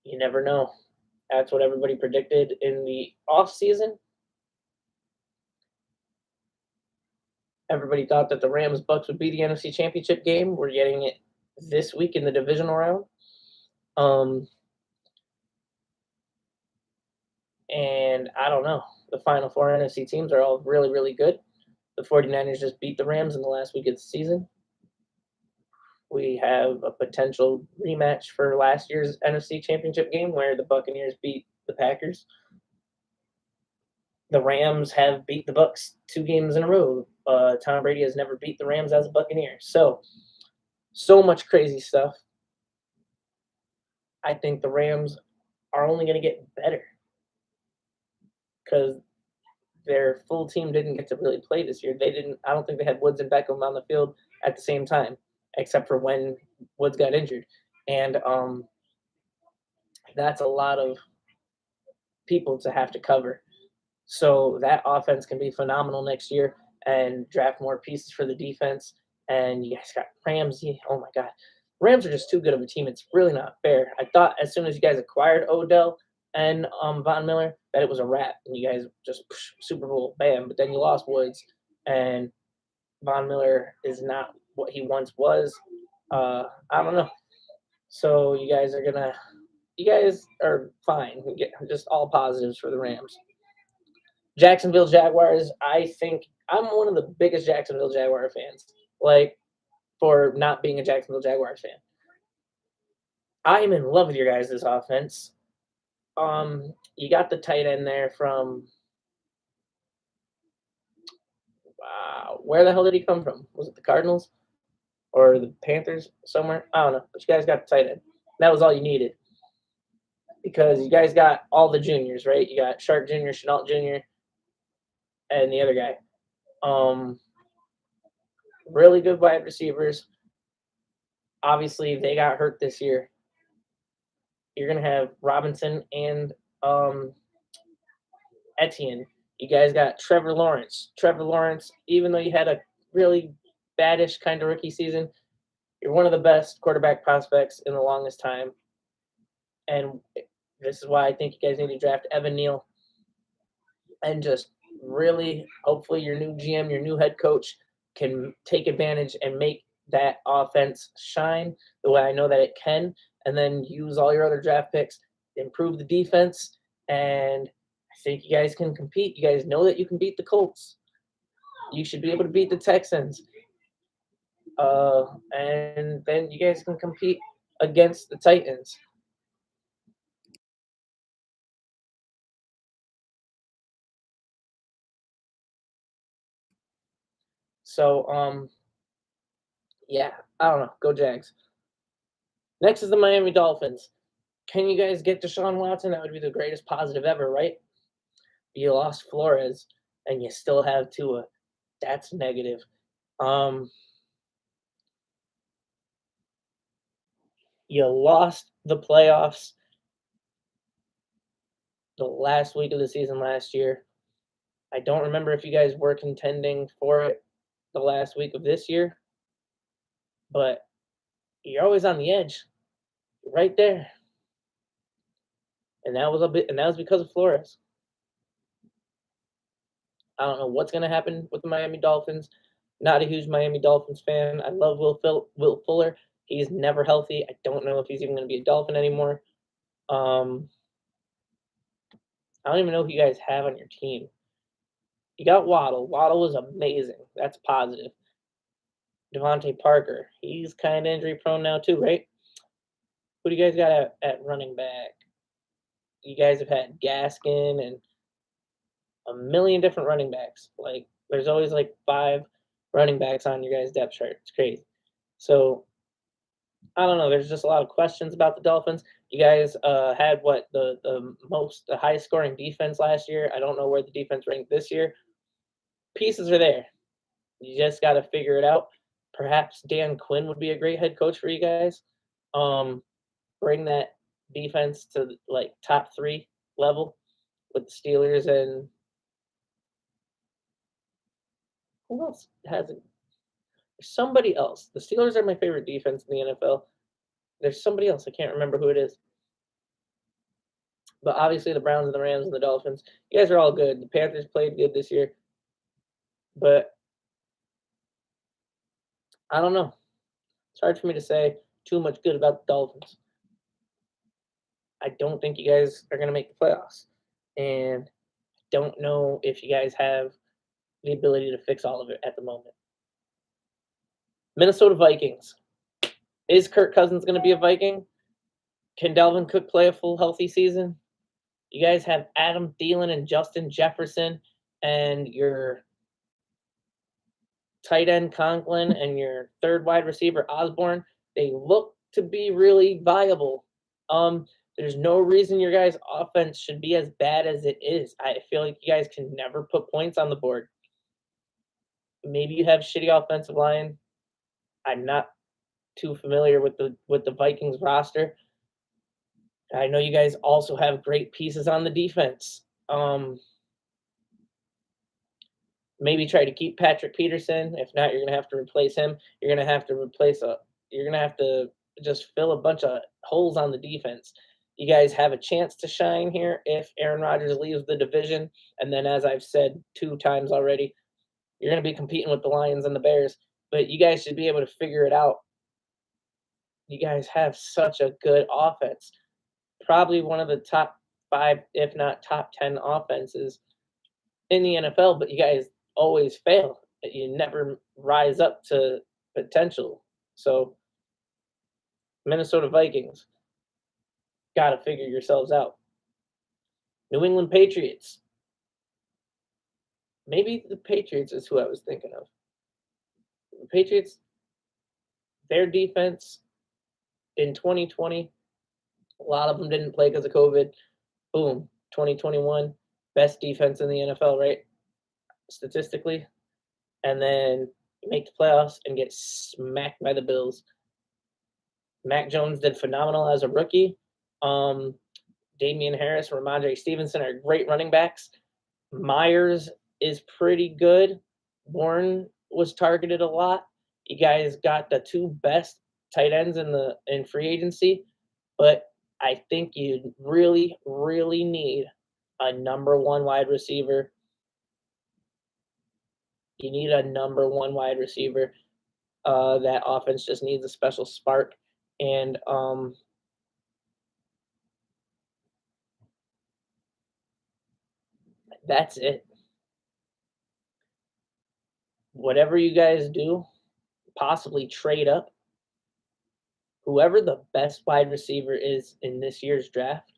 You never know. That's what everybody predicted in the offseason. Everybody thought that the Rams Bucks would be the NFC Championship game. We're getting it this week in the divisional round. And I don't know. The final four NFC teams are all really, really good. The 49ers just beat the Rams in the last week of the season. We have a potential rematch for last year's NFC Championship game where the Buccaneers beat the Packers. The Rams have beat the Bucks 2 games in a row. Tom Brady has never beat the Rams as a Buccaneer. So much crazy stuff. I think the Rams are only going to get better because their full team didn't get to really play this year. I don't think they had Woods and Beckham on the field at the same time, except for when Woods got injured. And that's a lot of people to have to cover. So that offense can be phenomenal next year and draft more pieces for the defense. And you guys got Ramsey. Oh my God. Rams are just too good of a team. It's really not fair. I thought as soon as you guys acquired Odell and Von Miller that it was a wrap. And you guys just Super Bowl, bam. But then you lost Woods. And Von Miller is not what he once was. I don't know. So you guys are fine. We get just all positives for the Rams. Jacksonville Jaguars, I think I'm one of the biggest Jacksonville Jaguar fans, like, for not being a Jacksonville Jaguars fan. I am in love with your guys' offense. You got the tight end there from where the hell did he come from? Was it the Cardinals or the Panthers somewhere? I don't know. But you guys got the tight end. That was all you needed because you guys got all the juniors, right? You got Shark Jr., Chenault Jr., and the other guy. Really good wide receivers. Obviously, they got hurt this year. You're going to have Robinson and Etienne. You guys got Trevor Lawrence. Trevor Lawrence, even though you had a really badish kind of rookie season, you're one of the best quarterback prospects in the longest time. And this is why I think you guys need to draft Evan Neal and just really, hopefully, your new GM, your new head coach can take advantage and make that offense shine the way I know that it can, and then use all your other draft picks, improve the defense, and I think you guys can compete. You guys know that you can beat the Colts. You should be able to beat the Texans. And then you guys can compete against the Titans. So, yeah, I don't know. Go Jags. Next is the Miami Dolphins. Can you guys get Deshaun Watson? That would be the greatest positive ever, right? You lost Flores, and you still have Tua. That's negative. You lost the playoffs the last week of the season last year. I don't remember if you guys were contending for it the last week of this year, but you're always on the edge, right there. And that was because of Flores. I don't know what's going to happen with the Miami Dolphins. Not a huge Miami Dolphins fan. I love Will Fuller. He's never healthy. I don't know if he's even going to be a Dolphin anymore. I don't even know who you guys have on your team. You got Waddle. Waddle was amazing. That's positive. Devontae Parker. He's kind of injury prone now too, right? Who do you guys got at running back? You guys have had Gaskin and a million different running backs. Like, there's always like 5 running backs on your guys' depth chart. It's crazy. So, I don't know. There's just a lot of questions about the Dolphins. You guys had the highest scoring defense last year. I don't know where the defense ranked this year. Pieces are there. You just got to figure it out. Perhaps Dan Quinn would be a great head coach for you guys. Bring that defense to like top 3 level with the Steelers and who else has it? somebody else. The Steelers are my favorite defense in the NFL. There's somebody else. I can't remember who it is. But obviously the Browns and the Rams and the Dolphins. You guys are all good. The Panthers played good this year. But I don't know. It's hard for me to say too much good about the Dolphins. I don't think you guys are going to make the playoffs. And don't know if you guys have the ability to fix all of it at the moment. Minnesota Vikings. Is Kirk Cousins going to be a Viking? Can Dalvin Cook play a full healthy season? You guys have Adam Thielen and Justin Jefferson and your tight end Conklin and your third wide receiver Osborne. They look to be really viable. There's no reason your guys' offense should be as bad as it is. I feel like you guys can never put points on the board. Maybe you have shitty offensive line. I'm not too familiar with the Vikings roster. I know you guys also have great pieces on the defense. Maybe try to keep Patrick Peterson. If not, you're gonna have to replace him. You're gonna have to just fill a bunch of holes on the defense. You guys have a chance to shine here if Aaron Rodgers leaves the division. And then, as I've said 2 times already, you're gonna be competing with the Lions and the Bears. But you guys should be able to figure it out. You guys have such a good offense. Probably one of the top 5, if not top 10 offenses in the NFL, but you guys always fail. You never rise up to potential. So, Minnesota Vikings, got to figure yourselves out. New England Patriots. Maybe the Patriots is who I was thinking of. The Patriots, their defense in 2020, a lot of them didn't play because of COVID. Boom, 2021, best defense in the NFL, right? Statistically. And then you make the playoffs and get smacked by the Bills. Mac Jones did phenomenal as a rookie. Damian Harris, Ramondre Stevenson are great running backs. Myers is pretty good. Warren was targeted a lot. You guys got the 2 best tight ends in free agency, but I think you really, really need a number 1 wide receiver. You need a number 1 wide receiver. That offense just needs a special spark. And that's it. Whatever you guys do, possibly trade up. Whoever the best wide receiver is in this year's draft,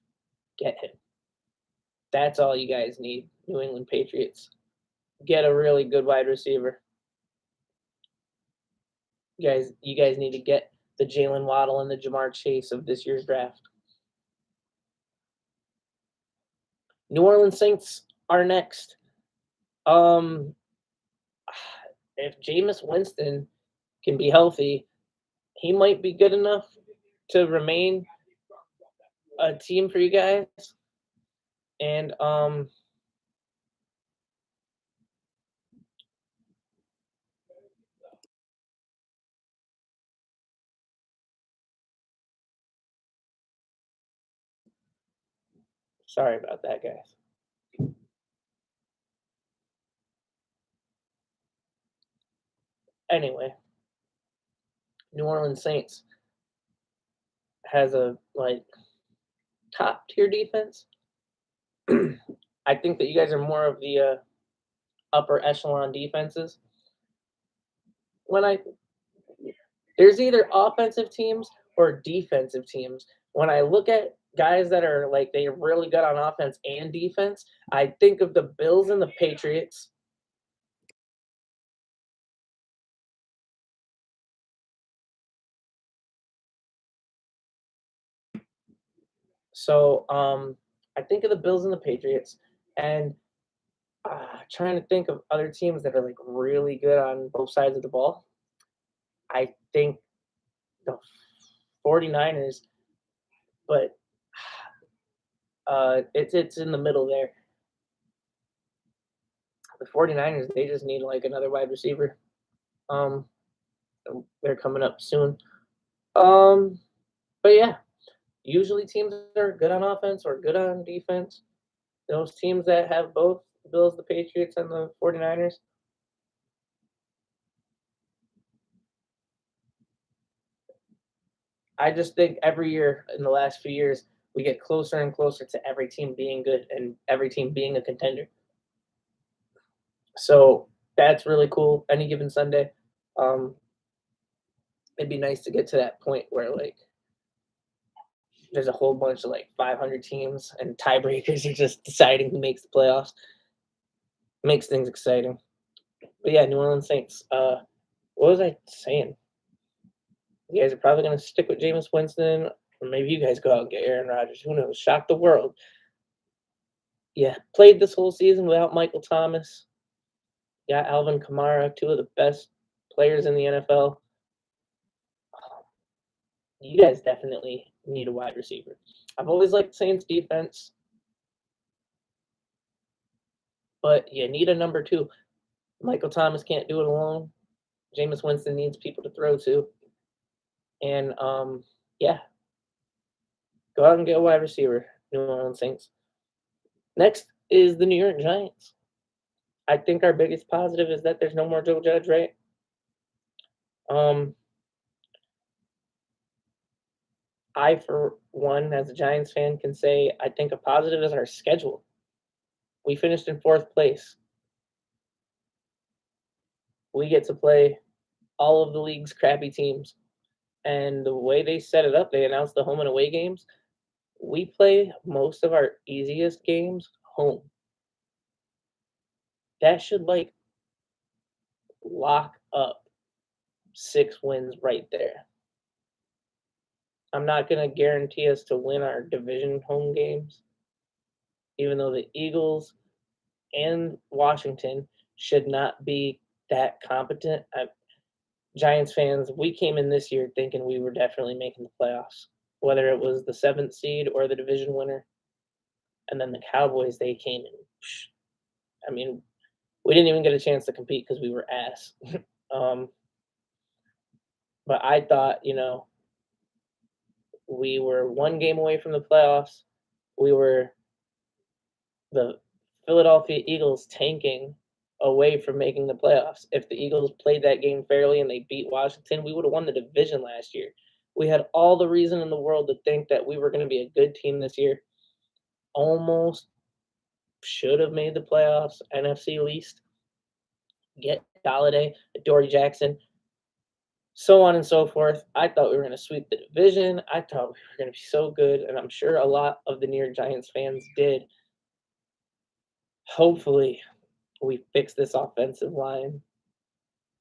get him. That's all you guys need, New England Patriots. Get a really good wide receiver. You guys need to get the Jalen Waddle and the Jamar Chase of this year's draft. New Orleans Saints are next. If Jameis Winston can be healthy, he might be good enough to remain a team for you guys. And sorry about that, guys. Anyway, New Orleans Saints has a top tier defense. I think that you guys are more of the upper echelon defenses. There's either offensive teams or defensive teams. When I look at guys that are they're really good on offense and defense, I think of the Bills and the Patriots. So I think of the Bills and the Patriots, and trying to think of other teams that are really good on both sides of the ball. I think the 49ers, but it's in the middle there. The 49ers, they just need another wide receiver. They're coming up soon. Um, but yeah, usually teams that are good on offense or good on defense. Those teams that have both the Bills, the Patriots, and the 49ers. I just think every year in the last few years, we get closer and closer to every team being good and every team being a contender. So that's really cool. Any given Sunday, um, it'd be nice to get to that point where like there's a whole bunch of like 500 teams and tiebreakers are just deciding who makes the playoffs. Makes things exciting. But yeah, New Orleans Saints. What was I saying? You guys are probably going to stick with Jameis Winston, or maybe you guys go out and get Aaron Rodgers. Who knows? Shock the world. Yeah, played this whole season without Michael Thomas. Got Alvin Kamara, two of the best players in the NFL. You guys definitely need a wide receiver. I've always liked Saints defense, but you need a number two. Michael Thomas can't do it alone. Jameis Winston needs people to throw to. And yeah, go out and get a wide receiver, New Orleans Saints. Next is the New York Giants. I think our biggest positive is that there's no more Joe Judge, right? I, for one, as a Giants fan, can say I think a positive is our schedule. We finished in fourth place. We get to play all of the league's crappy teams. And the way they set it up, they announced the home and away games. We play most of our easiest games home. That should like lock up 6 wins right there. I'm not going to guarantee us to win our division home games, even though the Eagles and Washington should not be that competent. Giants fans, we came in this year thinking we were definitely making the playoffs, whether it was the 7th seed or the division winner. And then the Cowboys, they came in. I mean, we didn't even get a chance to compete because we were ass. um, but I thought, we were 1 game away from the playoffs. We were the Philadelphia Eagles tanking away from making the playoffs. If the Eagles played that game fairly and they beat Washington, we would have won the division last year. We had all the reason in the world to think that we were going to be a good team this year. Almost should have made the playoffs, NFC least. Get Galladay, Dory Jackson, so on and so forth. I thought we were going to sweep the division. I thought we were going to be so good, and I'm sure a lot of the New York Giants fans did. Hopefully, we fix this offensive line,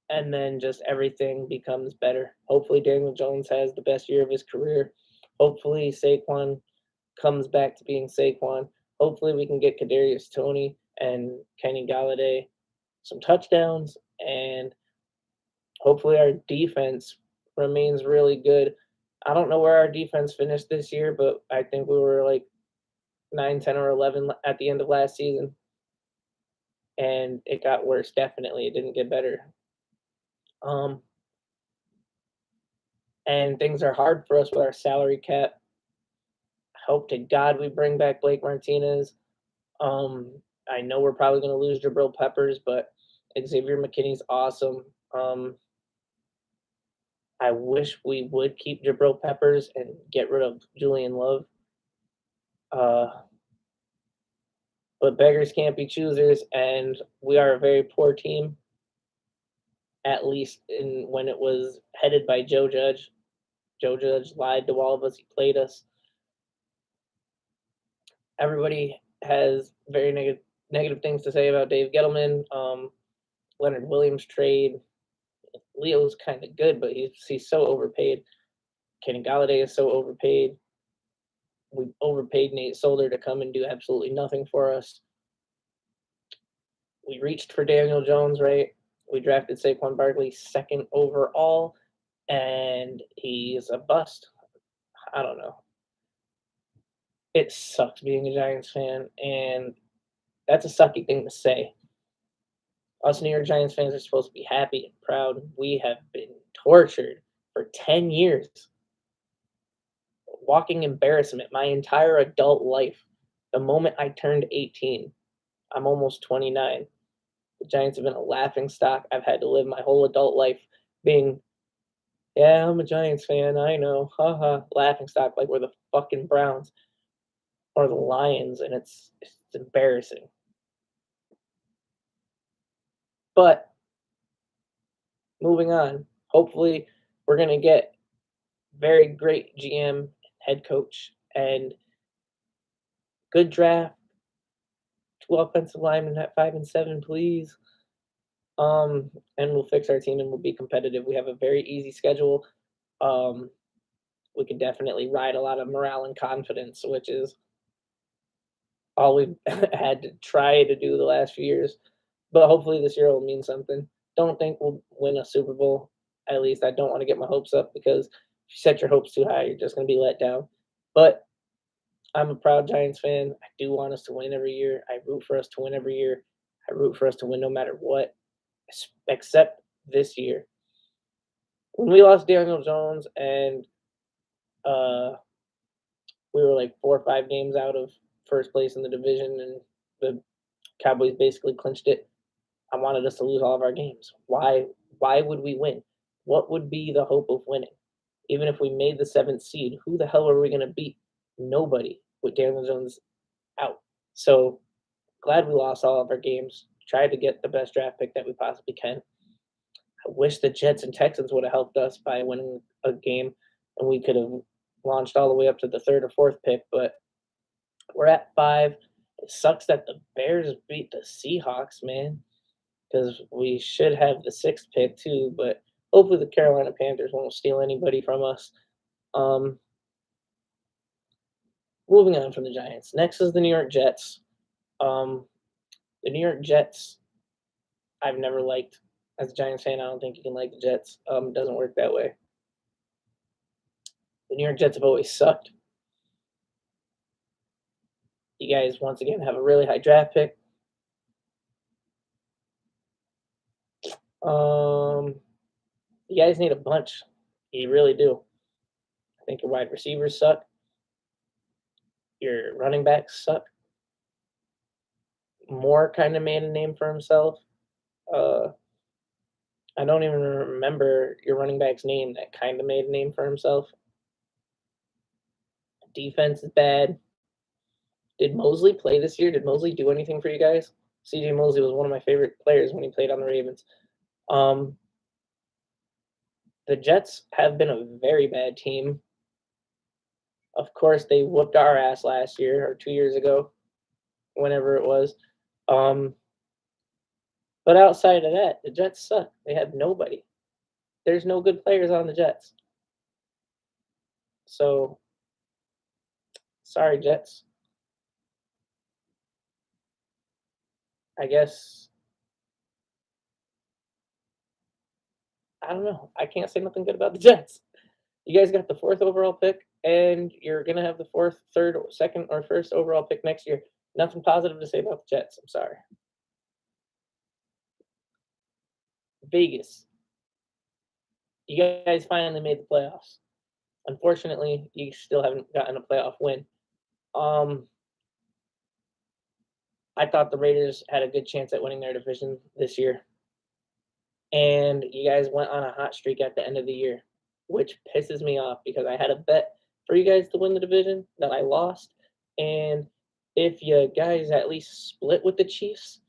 and then just everything becomes better. Hopefully, Daniel Jones has the best year of his career. Hopefully, Saquon comes back to being Saquon. Hopefully, we can get Kadarius Toney and Kenny Galladay some touchdowns, and hopefully our defense remains really good. I don't know where our defense finished this year, but I think we were like 9, 10, or 11 at the end of last season. And it got worse, definitely. It didn't get better. And things are hard for us with our salary cap. Hope to God we bring back Blake Martinez. I know we're probably going to lose Jabril Peppers, but Xavier McKinney's awesome. I wish we would keep Jabril Peppers and get rid of Julian Love. But beggars can't be choosers, and we are a very poor team, at least when it was headed by Joe Judge. Joe Judge lied to all of us. He played us. Everybody has very negative things to say about Dave Gettleman. Leonard Williams trade. Leo's kind of good, but he's so overpaid. Kenny Galladay is so overpaid. We overpaid Nate Solder to come and do absolutely nothing for us. We reached for Daniel Jones, right? We drafted Saquon Barkley 2nd overall, and he's a bust. I don't know. It sucks being a Giants fan, and that's a sucky thing to say. Us New York Giants fans are supposed to be happy and proud. We have been tortured for 10 years. Walking embarrassment my entire adult life. The moment I turned 18, I'm almost 29. The Giants have been a laughing stock. I've had to live my whole adult life being, yeah, I'm a Giants fan. I know. Haha. Laughing stock like we're the fucking Browns or the Lions, and it's embarrassing. But moving on. Hopefully, we're going to get very great GM, head coach, and good draft. 2 offensive linemen at 5 and 7, please. And we'll fix our team and we'll be competitive. We have a very easy schedule. We can definitely ride a lot of morale and confidence, which is all we've had to try to do the last few years. But hopefully this year will mean something. Don't think we'll win a Super Bowl. At least I don't want to get my hopes up, because if you set your hopes too high, you're just going to be let down. But I'm a proud Giants fan. I do want us to win every year. I root for us to win every year. I root for us to win no matter what, except this year. When we lost Daniel Jones and we were like 4 or 5 games out of first place in the division, and the Cowboys basically clinched it, I wanted us to lose all of our games. Why would we win? What would be the hope of winning? Even if we made the 7th seed, who the hell are we going to beat? Nobody with Daniel Jones out. So glad we lost all of our games. Tried to get the best draft pick that we possibly can. I wish the Jets and Texans would have helped us by winning a game, and we could have launched all the way up to the 3rd or 4th pick, but we're at 5. It sucks that the Bears beat the Seahawks, man, because we should have the 6th pick too, but hopefully the Carolina Panthers won't steal anybody from us. Moving on from the Giants. Next is the New York Jets. The New York Jets, I've never liked. As a Giants fan, I don't think you can like the Jets. It doesn't work that way. The New York Jets have always sucked. You guys, once again, have a really high draft pick. You guys need a bunch. You really do. I think your wide receivers suck. Your running backs suck. Moore kind of made a name for himself. I don't even remember your running back's name that kind of made a name for himself. Defense is bad. Did Mosley play this year? Did Mosley do anything for you guys? C.J. Mosley was one of my favorite players when he played on the Ravens. The Jets have been a very bad team. Of course, they whooped our ass last year or 2 years ago, whenever it was. But outside of that, the Jets suck. They have nobody. There's no good players on the Jets. So, sorry, Jets. I guess, I don't know. I can't say nothing good about the Jets. You guys got the 4th overall pick, and you're going to have the 4th, 3rd, 2nd, or 1st overall pick next year. Nothing positive to say about the Jets. I'm sorry. Vegas. You guys finally made the playoffs. Unfortunately, you still haven't gotten a playoff win. I thought the Raiders had a good chance at winning their division this year. And you guys went on a hot streak at the end of the year, which pisses me off because I had a bet for you guys to win the division that I lost. And if you guys at least split with the Chiefs,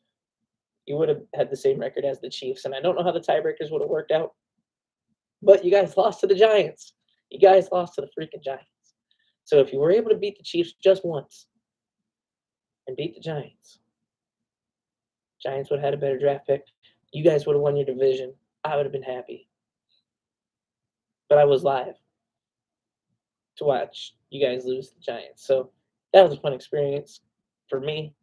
you would have had the same record as the Chiefs. And I don't know how the tiebreakers would have worked out, but you guys lost to the Giants. You guys lost to the freaking Giants. So if you were able to beat the Chiefs just once and beat the Giants, Giants would have had a better draft pick. You guys would have won your division. I would have been happy. But I was live to watch you guys lose the Giants. So that was a fun experience for me.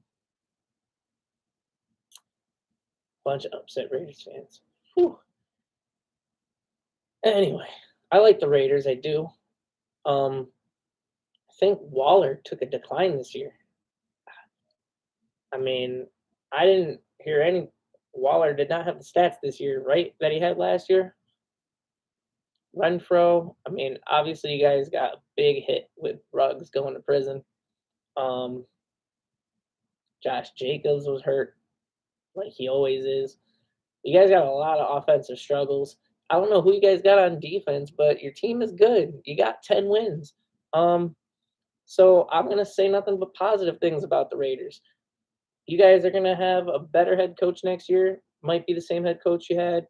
Bunch of upset Raiders fans. Whew. Anyway, I like the Raiders. I do. I think Waller took a decline this year. I mean, I didn't hear any. Waller did not have the stats this year, right? That he had last year. Renfro, I mean, obviously you guys got a big hit with Ruggs going to prison. Um, Josh Jacobs was hurt like he always is. You guys got a lot of offensive struggles. I don't know who you guys got on defense, but your team is good. You got 10 wins. Um, so I'm gonna say nothing but positive things about the Raiders. You guys are gonna have a better head coach next year. Might be the same head coach you had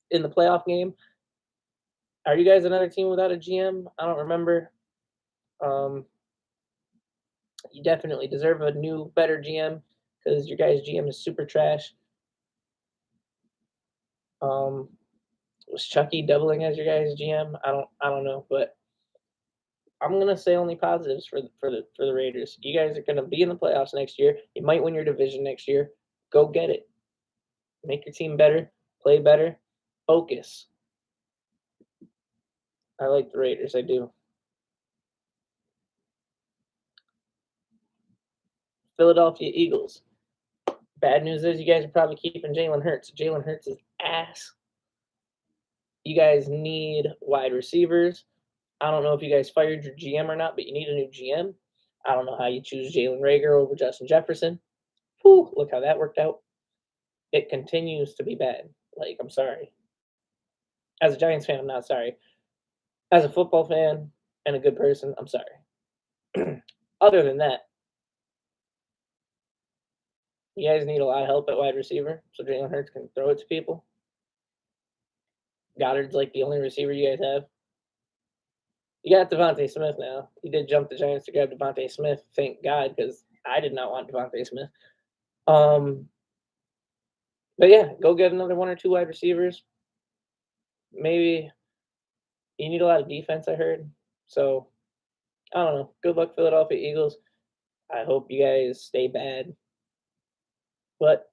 in the playoff game. Are you guys another team without a GM? I don't remember. Um, you definitely deserve a new, better GM because your guys' GM is super trash. Um, was Chucky doubling as your guys' GM? I don't know, but I'm gonna say only positives for the Raiders. You guys are gonna be in the playoffs next year. You might win your division next year. Go get it. Make your team better. Play better. Focus. I like the Raiders. I do. Philadelphia Eagles. Bad news is you guys are probably keeping Jalen Hurts. Jalen Hurts is ass. You guys need wide receivers. I don't know if you guys fired your GM or not, but you need a new GM. I don't know how you choose Jalen Rager over Justin Jefferson. Whew, look how that worked out. It continues to be bad. Like, I'm sorry. As a Giants fan, I'm not sorry. As a football fan and a good person, I'm sorry. Other than that, you guys need a lot of help at wide receiver so Jalen Hurts can throw it to people. Goddard's like the only receiver you guys have. You got Devontae Smith now. You did jump the Giants to grab Devontae Smith, thank God, because I did not want Devontae Smith. Um, but yeah, go get another one or two wide receivers. Maybe you need a lot of defense, I heard. So I don't know. Good luck, Philadelphia Eagles. I hope you guys stay bad. But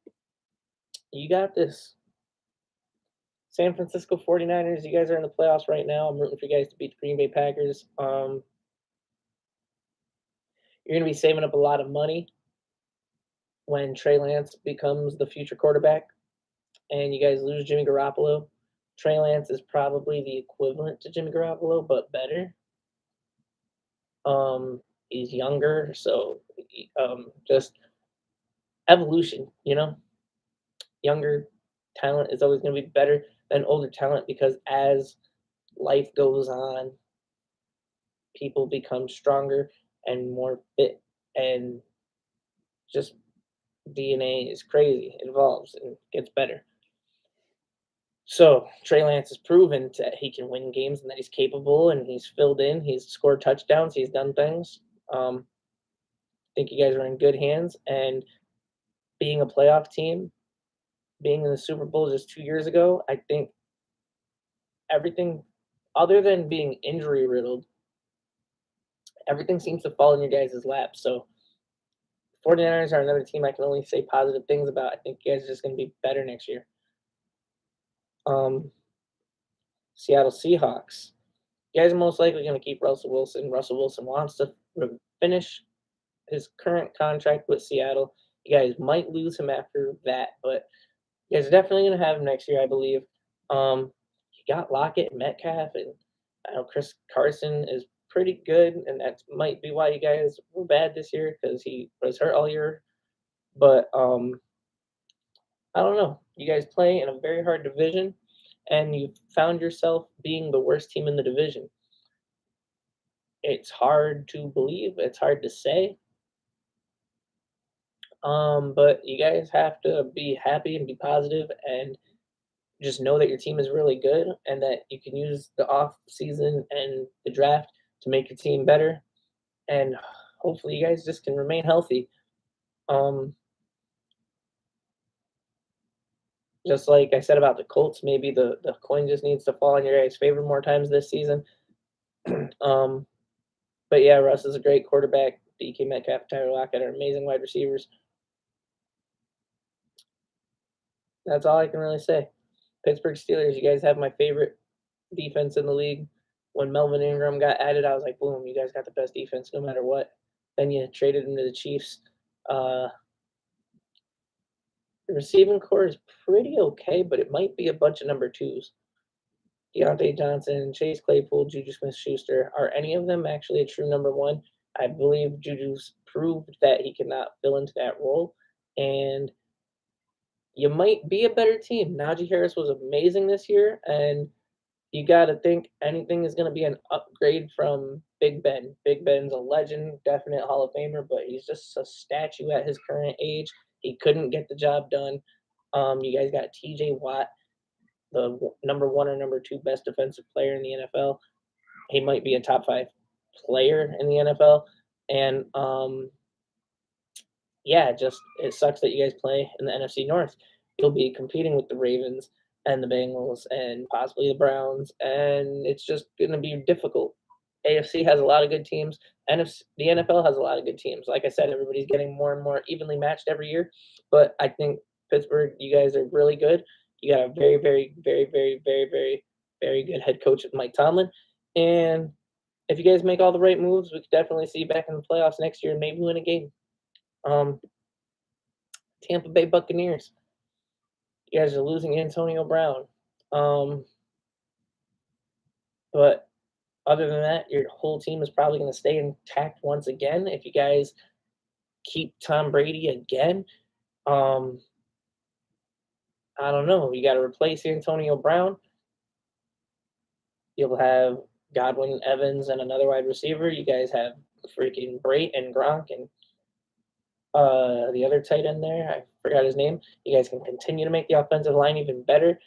you got this. San Francisco 49ers, you guys are in the playoffs right now. I'm rooting for you guys to beat the Green Bay Packers. You're going to be saving up a lot of money when Trey Lance becomes the future quarterback and you guys lose Jimmy Garoppolo. Trey Lance is probably the equivalent to Jimmy Garoppolo, but better. He's younger, so just evolution, Younger talent is always going to be better than older talent because as life goes on, people become stronger and more fit, and just DNA is crazy, it evolves and gets better. So Trey Lance has proven that he can win games and that he's capable and he's filled in. He's scored touchdowns. He's done things. I think you guys are in good hands. And being a playoff team, being in the Super Bowl just 2 years ago, I think everything, other than being injury riddled, everything seems to fall in your guys' lap. So 49ers are another team I can only say positive things about. I think you guys are just going to be better next year. Seattle Seahawks. You guys are most likely going to keep Russell Wilson. Russell Wilson wants to finish his current contract with Seattle. You guys might lose him after that, but you guys are definitely going to have him next year, I believe. You got Lockett and Metcalf, and I know Chris Carson is pretty good, and that might be why you guys were bad this year because he was hurt all year. But I don't know. You guys play in a very hard division, and you found yourself being the worst team in the division. It's hard to believe. It's hard to say. But you guys have to be happy and be positive and just know that your team is really good and that you can use the off season and the draft to make your team better. And hopefully you guys just can remain healthy. Um, just like I said about the Colts, maybe the coin just needs to fall in your guys' favor more times this season. um, but yeah, Russ is a great quarterback. DK Metcalf, Tyler Lockett are amazing wide receivers. That's all I can really say. Pittsburgh Steelers, you guys have my favorite defense in the league. When Melvin Ingram got added, I was like, boom, you guys got the best defense no matter what. Then you traded him to the Chiefs. The receiving core is pretty okay, but it might be a bunch of number twos. Deontay Johnson, Chase Claypool, Juju Smith-Schuster. Are any of them actually a true number one? I believe Juju's proved that he cannot fill into that role, and you might be a better team. Najee Harris was amazing this year, and you got to think anything is going to be an upgrade from Big Ben. Big Ben's a legend, definite Hall of Famer, but he's just a statue at his current age. He couldn't get the job done. You guys got T.J. Watt, the number one or number two best defensive player in the NFL. He might be a top five player in the NFL, and yeah, just it sucks that you guys play in the NFC North. You'll be competing with the Ravens and the Bengals and possibly the Browns, and it's just going to be difficult. AFC has a lot of good teams, and the NFL has a lot of good teams. Like I said, everybody's getting more and more evenly matched every year, but I think Pittsburgh, you guys are really good. You got a very, very, very, very, very, very, very good head coach, Mike Tomlin, and if you guys make all the right moves, we could definitely see you back in the playoffs next year and maybe win a game. Um, Tampa Bay Buccaneers. You guys are losing Antonio Brown. Um, but other than that, your whole team is probably going to stay intact once again if you guys keep Tom Brady again. I don't know. You got to replace Antonio Brown. You'll have Godwin, Evans, and another wide receiver. You guys have freaking Brait and Gronk and the other tight end there. I forgot his name. You guys can continue to make the offensive line even better.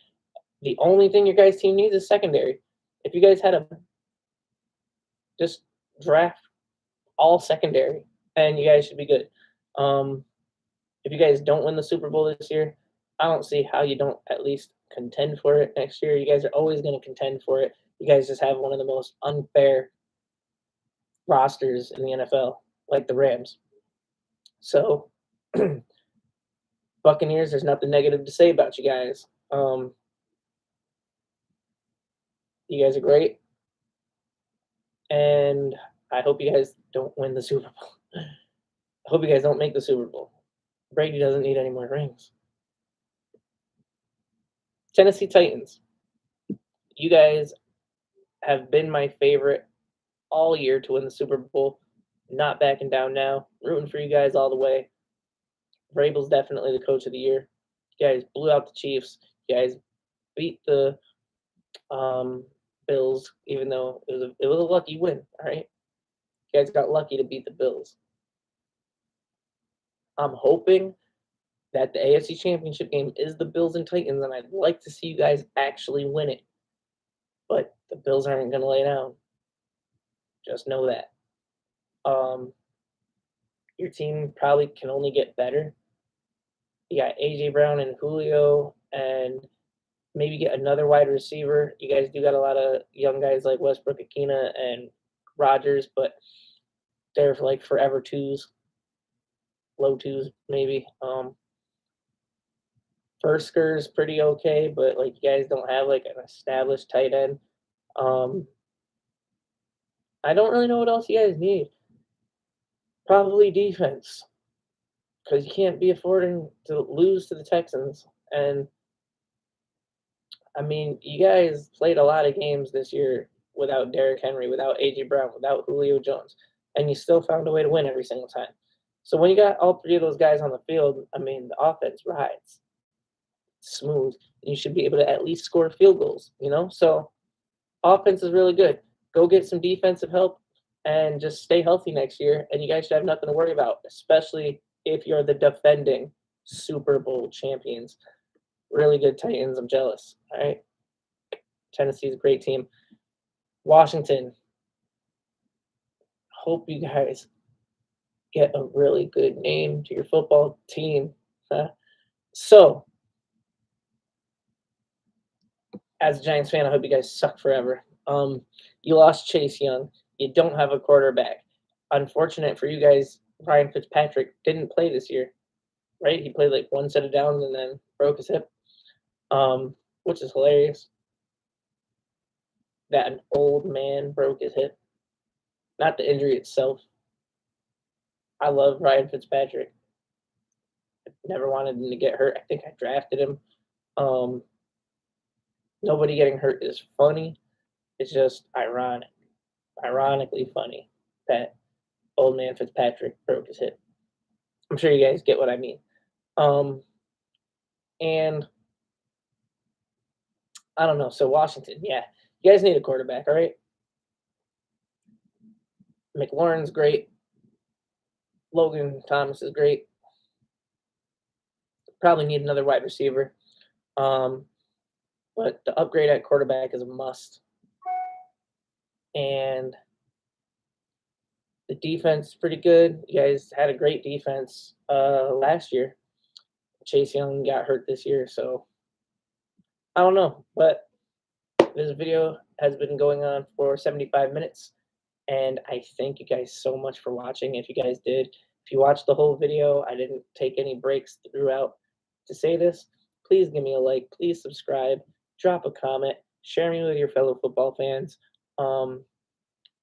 The only thing your guys' team needs is secondary. If you guys had a just draft all secondary, and you guys should be good. If you guys don't win the Super Bowl this year, I don't see how you don't at least contend for it next year. You guys are always going to contend for it. You guys just have one of the most unfair rosters in the NFL, like the Rams. So, Buccaneers, there's nothing negative to say about you guys. You guys are great, and I hope you guys don't win the Super Bowl. I hope you guys don't make the Super Bowl. Brady doesn't need any more rings. Tennessee Titans. You guys have been my favorite all year to win the Super Bowl. Not backing down now. Rooting for you guys all the way. Vrabel's definitely the coach of the year. You guys blew out the Chiefs. You guys beat the Bills, even though it was a lucky win. All right, you guys got lucky to beat the Bills. I'm hoping that the AFC Championship game is the Bills and Titans, and I'd like to see you guys actually win it. But the Bills aren't going to lay down. Just know that. Your team probably can only get better. You got A.J. Brown and Julio, and maybe get another wide receiver. You guys do got a lot of young guys like Westbrook, Akina, and Rodgers, but they're like forever twos, low twos maybe. Furskers pretty okay, but like you guys don't have like an established tight end. I don't really know what else you guys need. Probably defense, because you can't be affording to lose to the Texans. And I mean, you guys played a lot of games this year without Derrick Henry, without A.J. Brown, without Julio Jones, and you still found a way to win every single time. So when you got all three of those guys on the field, I mean, the offense rides smooth. You should be able to at least score field goals, you know? So offense is really good. Go get some defensive help and just stay healthy next year, and you guys should have nothing to worry about, especially if you're the defending Super Bowl champions. Really good Titans. I'm jealous. All right. Tennessee's a great team. Washington. Hope you guys get a really good name to your football team. So, as a Giants fan, I hope you guys suck forever. You lost Chase Young. You don't have a quarterback. Unfortunate for you guys, Ryan Fitzpatrick didn't play this year, right? He played like one set of downs and then broke his hip, which is hilarious. That an old man broke his hip, not the injury itself. I love Ryan Fitzpatrick. I never wanted him to get hurt. I think I drafted him. Nobody getting hurt is funny. It's just ironically funny that old man Fitzpatrick broke his hip. I'm sure you guys get what I mean. And I don't know. So Washington, yeah, you guys need a quarterback, all right? McLaurin's great. Logan Thomas is great. Probably need another wide receiver. But the upgrade at quarterback is a must. And the defense is pretty good. You guys had a great defense last year. Chase Young got hurt this year, so I don't know. But this video has been going on for 75 minutes. And I thank you guys so much for watching. If you guys did, if you watched the whole video, I didn't take any breaks throughout to say this. Please give me a like. Please subscribe. Drop a comment. Share me with your fellow football fans.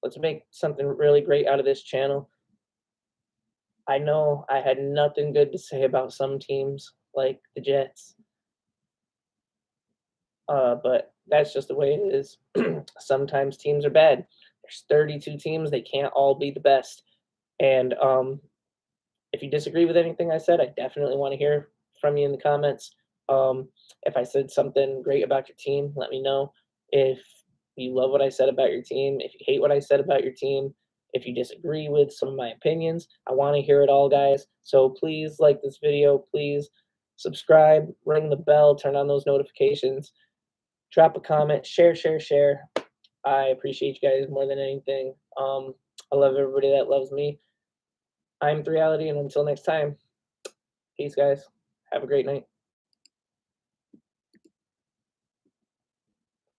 Let's make something really great out of this channel. I know I had nothing good to say about some teams like the Jets. But that's just the way it is. Sometimes teams are bad. There's 32 teams. They can't all be the best. And if you disagree with anything I said, I definitely want to hear from you in the comments. If I said something great about your team, let me know. If you love what I said about your team, if you hate what I said about your team, if you disagree with some of my opinions, I want to hear it all, guys. So please like this video. Please subscribe, ring the bell, turn on those notifications, drop a comment, share. I appreciate you guys more than anything. I love everybody that loves me. I'm The Reality, and until next time, peace, guys. Have a great night.